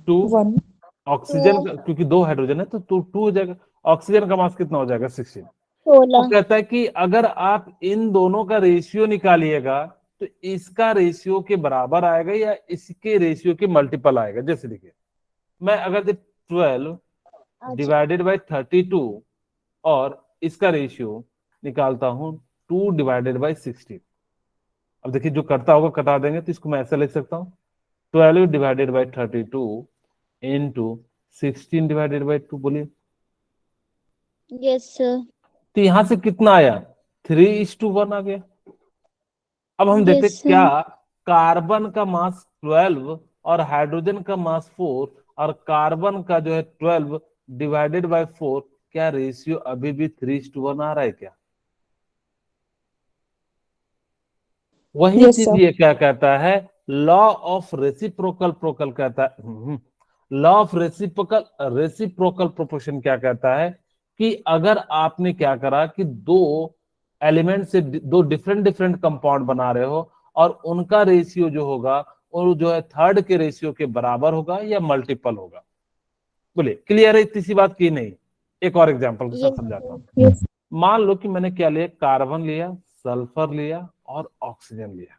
2। 1. ऑक्सीजन का, क्योंकि दो हाइड्रोजन है तो 2 हो जाएगा। ऑक्सीजन का मास कितना हो जाएगा 16। वो 16. कहता है कि अगर आप इन दोनों का रेशियो निकालिएगा तो इसका रेशियो के बराबर आएगा या इसके रेशियो के मल्टीपल आएगा। जैसे देखिए, मैं अगर 12 डिवाइडेड बाई 32 और इसका रेशियो निकालता हूं 2 डिवाइडेड बाई 16, अब देखिए जो करता होगा कटा देंगे, तो इसको मैं ऐसा लिख सकता हूँ 12 divided by 32 into 16 divided by 2। बोलिए, Yes, sir. तो यहां से कितना आया, 3:1 आ गया। अब हम देखते Yes, हैं sir. क्या कार्बन का मास 12 और हाइड्रोजन का मास 4 और कार्बन का जो है 12 डिवाइडेड बाय 4, क्या रेशियो अभी भी 3:1 आ रहा है क्या? वही Yes, चीज sir. ये क्या कहता है, लॉ ऑफ रेसिप्रोकल प्रोकल कहता है, law of reciprocal reciprocal proportion क्या कहता है कि अगर आपने क्या करा कि दो एलिमेंट से दो डिफरेंट डिफरेंट कंपाउंड बना रहे हो और उनका रेशियो जो होगा वो जो है थर्ड के रेशियो के बराबर होगा या मल्टीपल होगा। बोलिए, क्लियर है, इतनी सी बात की नहीं? एक और एग्जांपल के साथ Yes. समझाता हूँ। Yes. मान लो कि मैंने क्या लिया, कार्बन लिया, सल्फर लिया और ऑक्सीजन लिया,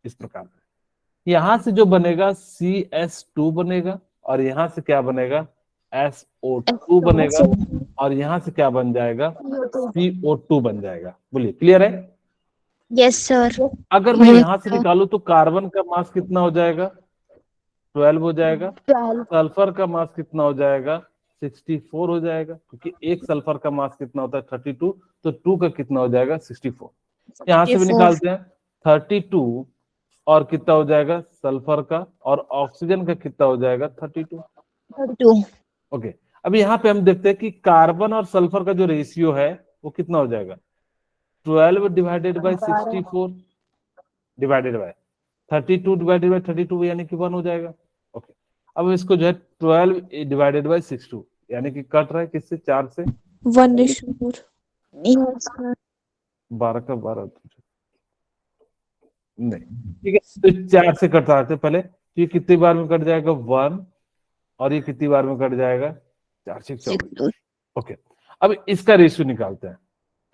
इस प्रकार से यहां से जो बनेगा CS2 बनेगा, और यहां से क्या बनेगा, SO2 बनेगा, और यहां से क्या बन जाएगा, CO2 बन जाएगा। बोलिए, क्लियर है? Yes, sir. अगर मैं यहां से निकालू तो कार्बन का मास कितना हो जाएगा, 12 हो जाएगा, 12. सल्फर का मास कितना हो जाएगा, 64 हो जाएगा, क्योंकि एक सल्फर का मास कितना होता है 32, तो 2 का कितना हो जाएगा 64। यहां से भी 64. निकालते हैं 32 और कितना हो जाएगा सल्फर का, और ऑक्सीजन का कितना हो जाएगा 32। 32. ओके, अब यहाँ पे हम देखते हैं कि कार्बन और सल्फर का जो रेशियो है वो कितना हो जाएगा, 12 divided by 64 divided by 32 divided by 32, यानी कि 1 हो जाएगा। ओके, अब इसको जो है 12 डिवाइडेड बाई 62, यानी कि कट रहा है किससे, 4 से, 1:4. Yes, sir. 12 का 12 नहीं, ठीक है, तो 4 से कटता है पहले, तो ये कितनी बार में कट जाएगा 1, और ये कितनी बार में कट जाएगा 4 से 24। ओके, अब इसका रेशियो निकालते हैं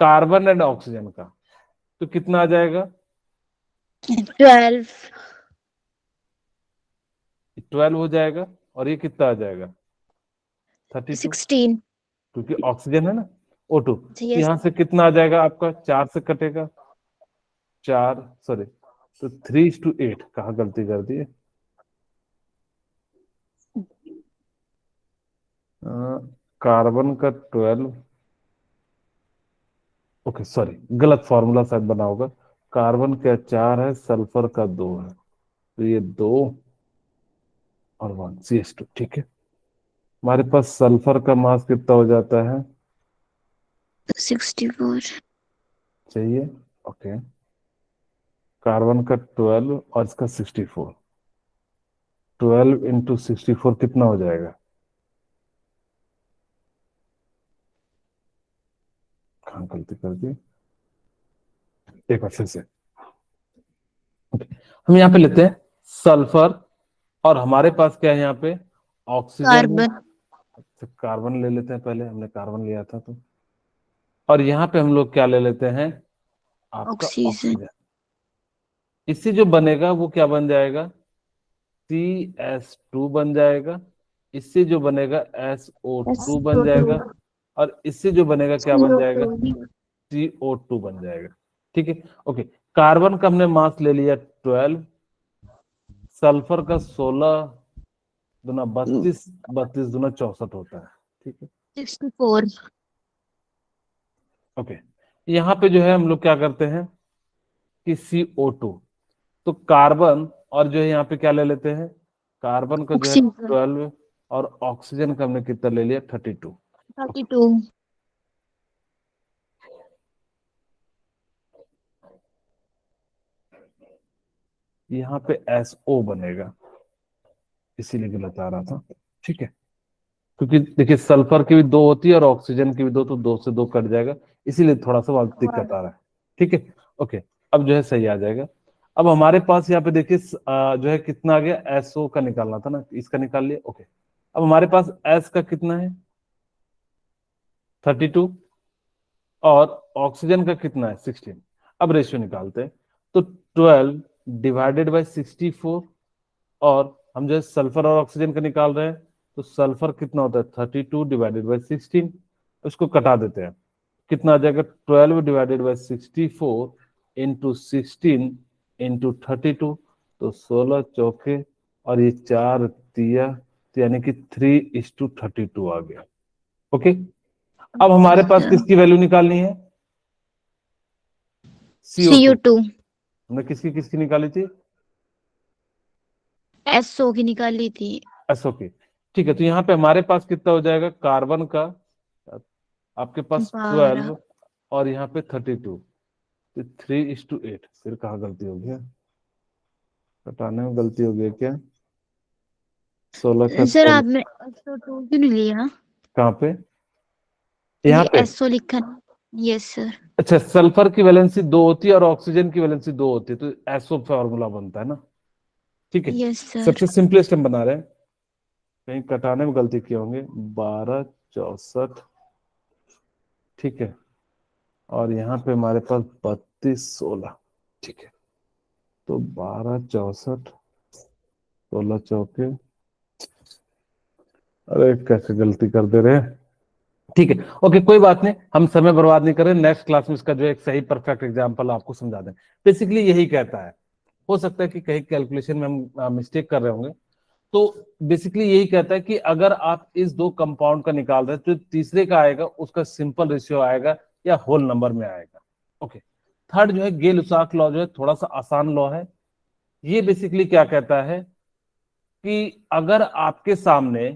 कार्बन एंड ऑक्सीजन का, तो कितना आ जाएगा 12. 12 हो जाएगा, और ये कितना आ जाएगा 32, 16. क्योंकि ऑक्सीजन है ना O2, तो Yes. यहां से कितना आ जाएगा आपका, 4 से कटेगा 4, सॉरी, तो 3:8, कहाँ गलती कर दी है, कार्बन का 12 ओके सॉरी, गलत फॉर्मूला शायद बना होगा। कार्बन का 4 है, सल्फर का 2 है, तो ये 2 और 1 CH2। ठीक है, हमारे पास सल्फर का मास कितना हो जाता है 64। चाहिए। ओके, कार्बन का 12 और इसका 64। 12 इंटू 64 कितना हो जाएगा? कहाँ गलती कर दी, एक बार फिर से। Okay. हम यहाँ पे लेते हैं सल्फर, और हमारे पास क्या है यहाँ पे? ऑक्सीजन है। कार्बन। तो कार्बन ले लेते हैं, पहले हमने कार्बन लिया था तो। और यहाँ पे हम लोग क्या ले लेते हैं? आपका ऑक्सीजन। ऑक्सीजन। इससे जो बनेगा वो क्या बन जाएगा? CS2 बन जाएगा। इससे जो बनेगा SO2 बन जाएगा। और इससे जो बनेगा क्या बन जाएगा? CO2 बन जाएगा। ठीक है, ओके। कार्बन का हमने मास ले लिया 12, सल्फर का 16 दूना 32, 32 दूना 64 होता है। ठीक है, 64। ओके। यहाँ पे जो है हम लोग क्या करते हैं कि CO2, तो कार्बन और जो है यहाँ पे क्या ले लेते हैं? कार्बन का जो है ऑक्सीजन 12 और ऑक्सीजन का हमने कितना ले लिया 32। 32। यहाँ पे SO बनेगा, इसीलिए गलत आ रहा था। ठीक है, क्योंकि देखिए सल्फर की भी 2 होती है और ऑक्सीजन की भी 2, तो 2 से 2 कट जाएगा, इसीलिए थोड़ा सा वहां दिक्कत आ रहा है। ठीक है, ओके। अब जो है सही आ जाएगा। अब हमारे पास यहाँ पे देखिए जो है कितना आ गया? SO का निकालना था ना, इसका निकाल लिया। ओके, अब हमारे पास S का कितना है? 32, और ऑक्सीजन का कितना है? 16। अब रेशियो निकालते हैं, तो 12 डिवाइडेड बाई 64, और हम जो है सल्फर और ऑक्सीजन का निकाल रहे हैं, तो सल्फर कितना होता है? 32 डिवाइडेड बाई 16। उसको कटा देते हैं, कितना आ जाएगा? 12 डिवाइडेड बाई 64 इंटू 16 इंटू 32, तो 16 चौके और ये 4 तिया, तो यानी कि 3:32 आ गया। ओके, अब हमारे पास किसकी वैल्यू निकालनी है? CO2। CO2। हमने किसकी किसकी निकाली थी? SO की निकाली थी। SO की। ठीक है, तो यहाँ पे हमारे पास कितना हो जाएगा? कार्बन का आपके पास 12। 12 और यहाँ पे 32, तो 3:8। फिर कहाँ गलती हो गया? घटाने में गलती हो गई क्या? 16 का सर 16 आपने SO2 क्यों नहीं लिया? कहाँ पे? यहाँ ये पे। SO लिखा है। Yes sir. अच्छा, सल्फर की वैलेंसी 2 होती है और ऑक्सीजन की वैलेंसी 2 होती है, तो SO फॉर्मूला बनता है ना। ठीक है, यस सर। सबसे सिंपलेस्ट हम बना रहे हैं, कहीं कटाने में गलती किए होंगे। 12 64। ठीक है, और यहाँ पे हमारे पास 32 16। ठीक है, तो 12 64, 16 चौके, अरे कैसे गलती कर दे रहे हैं। ठीक है, ओके, कोई बात नहीं, हम समय बर्बाद नहीं करें, नेक्स्ट क्लास में इसका जो एक सही परफेक्ट एग्जांपल आपको समझा दें। बेसिकली यही कहता है, हो सकता है कि कहीं कैलकुलेशन में हम मिस्टेक कर रहे होंगे, तो बेसिकली यही कहता है कि अगर आप इस 2 कंपाउंड का निकाल रहे हैं, तो तीसरे का आएगा उसका सिंपल रेशियो आएगा या होल नंबर में आएगा। ओके, थर्ड जो है गे लुसाक लॉ, जो है थोड़ा सा आसान लॉ है। ये बेसिकली क्या कहता है कि अगर आपके सामने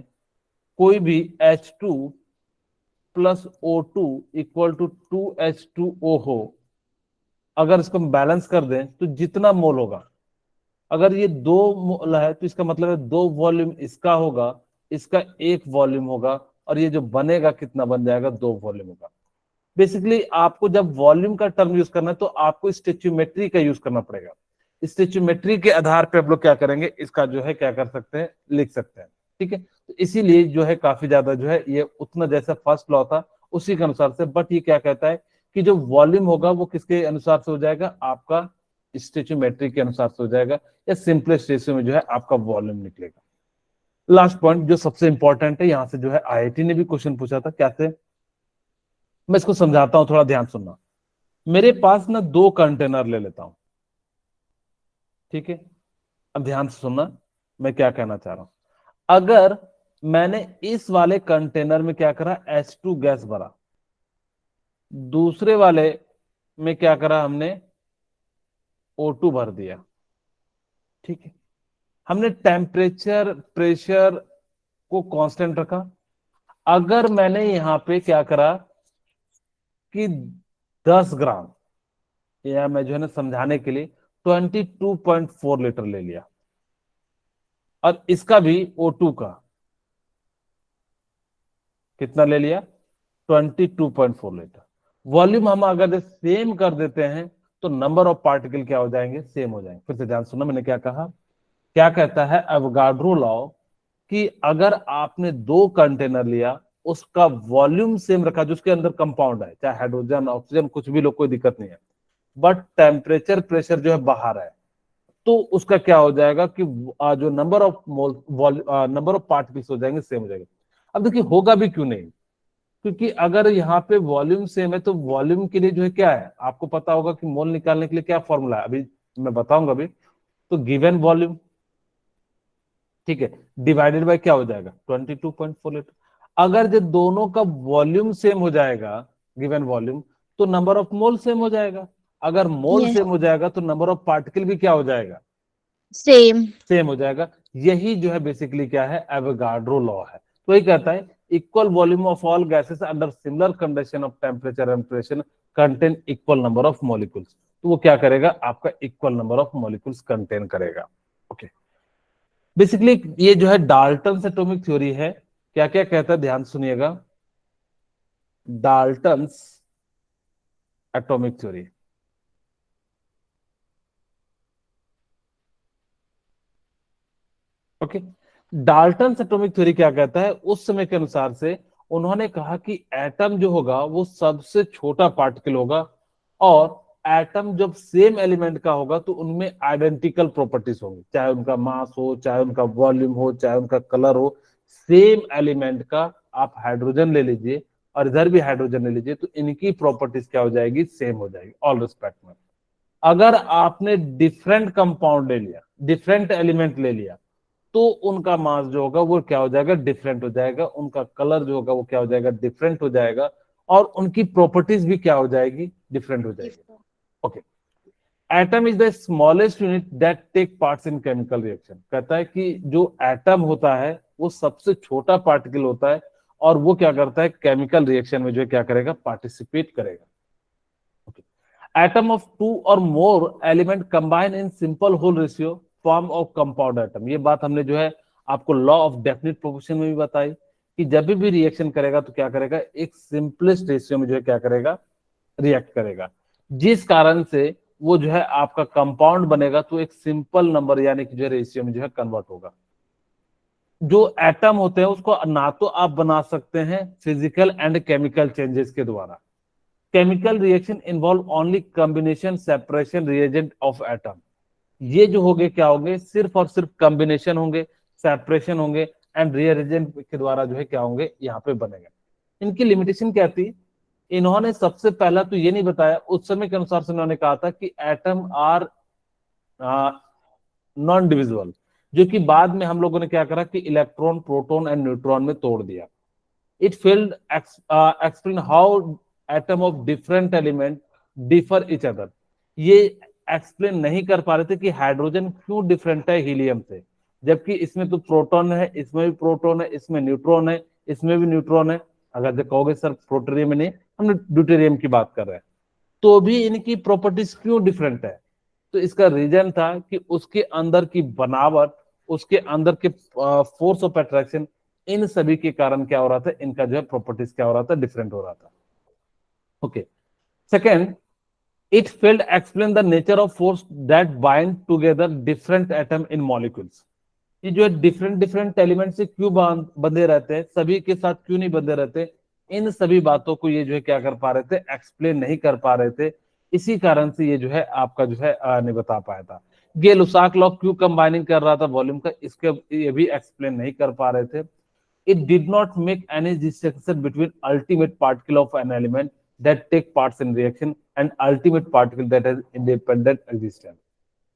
कोई भी H2 plus O2 equal to 2H2O हो, अगर इसको हम बैलेंस कर दें तो जितना मोल होगा, अगर ये 2 मोल है तो इसका मतलब है 2 वॉल्यूम इसका होगा, इसका 1 वॉल्यूम होगा, और ये जो बनेगा कितना बन जाएगा? 2 वॉल्यूम होगा। बेसिकली आपको जब वॉल्यूम का टर्म यूज करना है तो आपको स्टेचुमेट्री का यूज करना पड़ेगा। स्टेचुमेट्री के आधार पे हम लोग क्या करेंगे, इसका जो है क्या कर सकते हैं, लिख सकते हैं। ठीक है, तो इसीलिए जो है काफी ज्यादा जो है ये उतना जैसा फर्स्ट लॉ था उसी के अनुसार से, बट ये क्या कहता है कि जो वॉल्यूम होगा वो किसके अनुसार से हो जाएगा? आपका स्टेचुमेट्री के अनुसार से हो जाएगा, या सिंपलेस्ट रेशियो में जो है आपका वॉल्यूम निकलेगा। लास्ट पॉइंट जो सबसे इंपॉर्टेंट है, यहां से जो है IIT ने भी क्वेश्चन पूछा था, कैसे? मैं इसको समझाता हूं, थोड़ा ध्यान सुनना। मेरे पास ना 2 कंटेनर ले लेता हूं, ठीक है? अब ध्यान से सुनना, मैं क्या कहना चाह रहा हूं। अगर मैंने इस वाले कंटेनर में क्या करा? H2 गैस भरा, दूसरे वाले में क्या करा हमने, O2 भर दिया, ठीक है। हमने टेम्परेचर प्रेशर को कांस्टेंट रखा। अगर मैंने यहां पे क्या करा कि 10 ग्राम, या मैं जो है ना समझाने के लिए 22.4 लीटर ले लिया, और इसका भी O2 का कितना ले लिया, 22.4 लीटर। वॉल्यूम हम अगर सेम कर देते हैं तो नंबर ऑफ पार्टिकल क्या हो जाएंगे, सेम हो जाएंगे। फिर से ध्यान सुनना, मैंने क्या कहा, क्या कहता है एवोगाड्रो लॉ, कि अगर आपने दो कंटेनर लिया, उसका वॉल्यूम सेम रखा, जो उसके अंदर कंपाउंड है, चाहे हाइड्रोजन ऑक्सीजन कुछ भी लो, कोई दिक्कत नहीं है, बट टेम्परेचर प्रेशर जो है बाहर है, तो उसका क्या हो जाएगा कि जो number of number of particles हो जाएंगे, सेम हो जाएंगे। अब देखिए होगा भी क्यों नहीं, क्योंकि अगर यहाँ पे वॉल्यूम सेम है तो वॉल्यूम के लिए जो है क्या है, आपको पता होगा कि मोल निकालने के लिए क्या फॉर्मूला है, अभी मैं बताऊंगा अभी। तो गिवन वॉल्यूम, ठीक है, डिवाइडेड बाय क्या हो जाएगा, 22.4 लीटर। अगर जब दोनों का वॉल्यूम सेम हो जाएगा, गिवन वॉल्यूम, तो नंबर ऑफ मोल सेम हो जाएगा। अगर मोल यस सेम हो जाएगा तो नंबर ऑफ पार्टिकल भी क्या हो जाएगा, सेम। सेम हो जाएगा। यही जो है बेसिकली क्या है, एवोगाड्रो लॉ है। तो ये कहता है equal volume of all gases under similar condition of temperature and pressure contain equal number of molecules. तो वो क्या करेगा, आपका equal number of molecules contain करेगा। ओके, बेसिकली ये जो है डाल्टन एटॉमिक थ्योरी है। क्या क्या कहता है, ध्यान सुनिएगा, Dalton's atomic theory. Okay, Dalton atomic theory क्या कहता है, उस समय के अनुसार से उन्होंने कहा कि एटम जो होगा वो सबसे छोटा पार्टिकल होगा, और एटम जब सेम एलिमेंट का होगा तो उनमें आइडेंटिकल प्रॉपर्टीज होंगी, चाहे उनका मास हो, चाहे उनका वॉल्यूम हो, चाहे उनका कलर हो। सेम एलिमेंट का आप हाइड्रोजन ले लीजिए और इधर भी हाइड्रोजन ले लीजिए, तो इनकी प्रॉपर्टीज क्या हो जाएगी, सेम हो जाएगी ऑल रिस्पेक्ट में। अगर आपने डिफरेंट कंपाउंड ले लिया, डिफरेंट एलिमेंट ले लिया, तो उनका मास जो होगा वो क्या हो जाएगा, डिफरेंट हो जाएगा, उनका कलर जो होगा वो क्या हो जाएगा, डिफरेंट हो जाएगा, और उनकी प्रॉपर्टीज भी क्या हो जाएगी, डिफरेंट हो जाएगी। Okay, atom is the smallest unit that take parts in chemical reaction. कहता है कि जो एटम होता है वो सबसे छोटा पार्टिकल होता है, और वो क्या करता है, केमिकल रिएक्शन में जो है क्या करेगा, पार्टिसिपेट करेगा। Atom of two or more element combine in simple whole ratio form of compound atom. ये बात हमने जो है आपको लॉ ऑफ डेफिनेट प्रोपोर्शन में भी बताई, कि जब भी रिएक्शन करेगा तो क्या करेगा, एक सिंपलेस्ट रेशियो में जो है क्या करेगा, रिएक्ट करेगा, जिस कारण से वो जो है आपका कंपाउंड बनेगा, तो एक सिंपल नंबर यानी कि जो है रेशियो में जो है कन्वर्ट होगा। जो एटम होते हैं उसको ना तो आप बना सकते हैं फिजिकल एंड केमिकल चेंजेस के द्वारा। Chemical reaction involve only combination separation reagent of atom. ये जो होंगे क्या होंगे, सिर्फ और सिर्फ कॉम्बिनेशन होंगे, सेपरेशन होंगे, एंड रिएजेंट के द्वारा जो है क्या होंगे, यहाँ पे बनेगा। इनकी लिमिटेशन क्या थी, इन्होंने सबसे पहला तो ये नहीं बताया, उस समय के अनुसार से उन्होंने कहा था कि एटम आर नॉन डिविजिबल, जो कि बाद में हम लोगों ने क्या करा कि इलेक्ट्रॉन, प्रोटॉन एंड न्यूट्रॉन में तोड़ दिया। It failed explain how atom of different element differ each other। ये एक्सप्लेन नहीं कर पा रहे थे कि हाइड्रोजन क्यों डिफरेंट है हीलियम से, जबकि इसमें तो प्रोटॉन है, इसमें भी प्रोटॉन है, इसमें न्यूट्रॉन है, इसमें भी न्यूट्रॉन है। अगर जो कहोगे सर प्रोटोनियम में नहीं, हम ड्यूटेरियम की बात कर रहे हैं, तो भी इनकी प्रॉपर्टीज क्यों डिफरेंट है, तो इसका रीजन था कि उसके अंदर की बनावट, उसके अंदर के फोर्स ऑफ अट्रैक्शन, इन सभी के कारण क्या हो रहा था, इनका जो है प्रॉपर्टीज क्या हो रहा था, डिफरेंट हो रहा था। Okay, second, it failed explain the nature of force that bind together different atom in molecules. ये जो है डिफरेंट डिफरेंट एलिमेंट से क्यों बंधे रहते हैं, सभी के साथ क्यों नहीं बंधे रहते, इन सभी बातों को ये जो है क्या कर पा रहे थे, एक्सप्लेन नहीं कर पा रहे थे। इसी कारण से ये जो है आपका जो है नहीं बता पाया था। गे-लुसाक लॉ क्यों कंबाइनिंग कर रहा था वॉल्यूम का, इसके ये भी एक्सप्लेन नहीं कर पा रहे थे। It did not make any distinction between ultimate particle of an element that take parts in reaction and ultimate particle that has independent existence।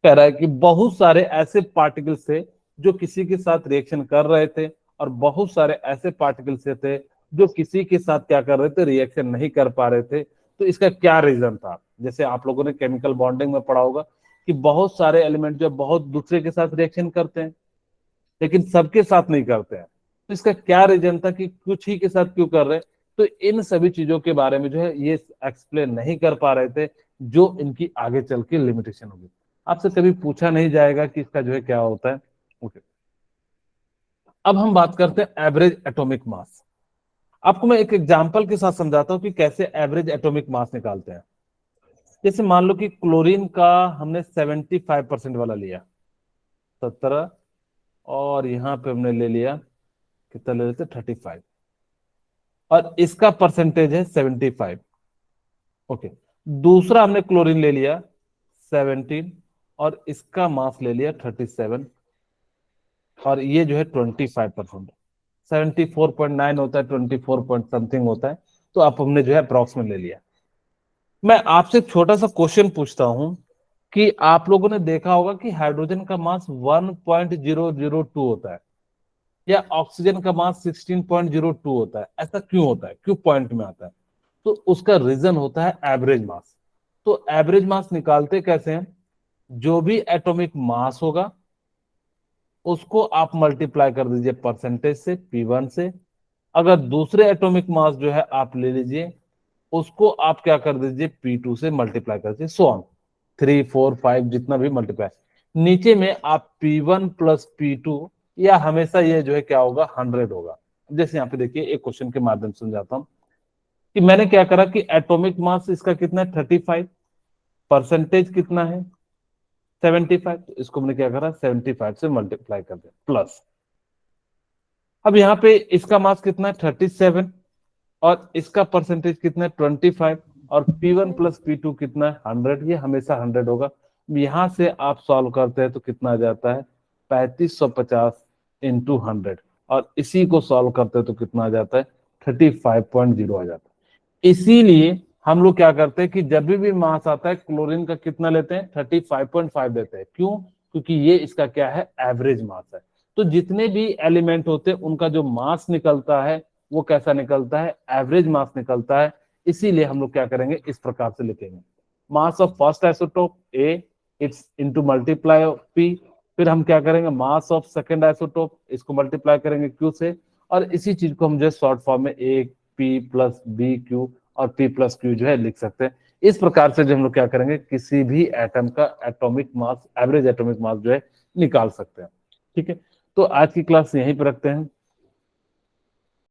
कह रहा है कि बहुत सारे ऐसे पार्टिकल्स थे जो किसी के साथ रिएक्शन कर रहे थे, और बहुत सारे ऐसे पार्टिकल्स थे जो किसी के साथ क्या कर रहे थे, रिएक्शन नहीं कर पा रहे थे। तो इसका क्या रीजन था? जैसे आप लोगों ने केमिकल बॉन्डिंग में पढ़ा होगा कि बहुत सारे एलिमेंट जो बहुत दूसरे के साथ रिएक्शन करते हैं, लेकिन सबके साथ नहीं करते हैं। तो इसका क्या रीजन था कि कुछ ही के साथ क्यों कर रहे हैं? तो इन सभी चीजों के बारे में जो है ये एक्सप्लेन नहीं कर पा रहे थे, जो इनकी आगे चल के लिमिटेशन होगी। आपसे कभी पूछा नहीं जाएगा कि इसका जो है क्या होता है। ओके, अब हम बात करते हैं एवरेज एटॉमिक मास। आपको मैं एक एग्जांपल के साथ समझाता हूं कि कैसे एवरेज एटॉमिक मास निकालते हैं। जैसे मान लो कि क्लोरीन का हमने 75% वाला लिया, 17, और यहां पे हमने ले लिया, कितना ले लेते, 35, और इसका परसेंटेज है 75। ओके, दूसरा हमने क्लोरीन ले लिया 17, और इसका मास ले लिया 37, और ये जो है 25%। 74.9 होता है, 24 पॉइंट समथिंग होता है, तो आप हमने जो है अप्रॉक्सीमेट ले लिया। मैं आपसे एक छोटा सा क्वेश्चन पूछता हूं कि आप लोगों ने देखा होगा कि हाइड्रोजन का मास 1.002 होता है, या ऑक्सीजन का मास 16.02 होता है। ऐसा क्यों होता है, क्यों पॉइंट में आता है? तो उसका रीजन होता है एवरेज मास। तो एवरेज मास निकालते कैसे हैं? जो भी एटॉमिक मास होगा उसको आप मल्टीप्लाई कर दीजिए परसेंटेज से, P1 से। अगर दूसरे एटॉमिक मास जो है आप ले लीजिए, उसको आप क्या कर दीजिए, P2 से मल्टीप्लाई कर दीजिए, सो ऑन, 3, 4, 5 जितना भी मल्टीप्लाई। नीचे में आप P1 प्लस P2, या हमेशा ये जो है क्या होगा, 100 होगा। जैसे यहाँ पे देखिए एक क्वेश्चन के माध्यम से समझाता हूँ कि मैंने क्या करा कि एटॉमिक मास इसका कितना है, 35, परसेंटेज कितना है 75, तो इसको मैंने क्या करा, 75 से मल्टीप्लाई कर दिया, प्लस। अब यहाँ पे इसका मास कितना है, 37, और इसका परसेंटेज कितना है, 25, और P1 प्लस P2 कितना है, 100। ये हमेशा 100 होगा। यहां से आप सॉल्व करते हैं तो कितना आ जाता है, 3550 इंटू 100, और इसी को सॉल्व करते हैं तो कितना आ जाता है, 35.0 आ जाता है। इसीलिए हम लोग क्या करते हैं कि जब भी मास आता है क्लोरीन का कितना लेते हैं, 35.5 देते हैं। क्यों? क्योंकि ये इसका क्या है, एवरेज मास है। तो जितने भी एलिमेंट होते हैं उनका जो मास निकलता है वो कैसा निकलता है, एवरेज मास निकलता है। इसीलिए हम लोग क्या करेंगे, इस प्रकार से लिखेंगे, mass of first isotope A, it's into multiply of P. फिर हम क्या करेंगे, मास ऑफ सेकंड आइसोटोप, इसको मल्टीप्लाई करेंगे क्यू से, और इसी चीज को हम जो शॉर्ट फॉर्म में A P plus B Q और पी प्लस क्यू जो है लिख सकते हैं। इस प्रकार से जो हम लोग क्या करेंगे, किसी भी एटम का atomic mass, average atomic mass जो है निकाल सकते हैं। ठीक है, तो आज की क्लास यहीं पर रखते हैं।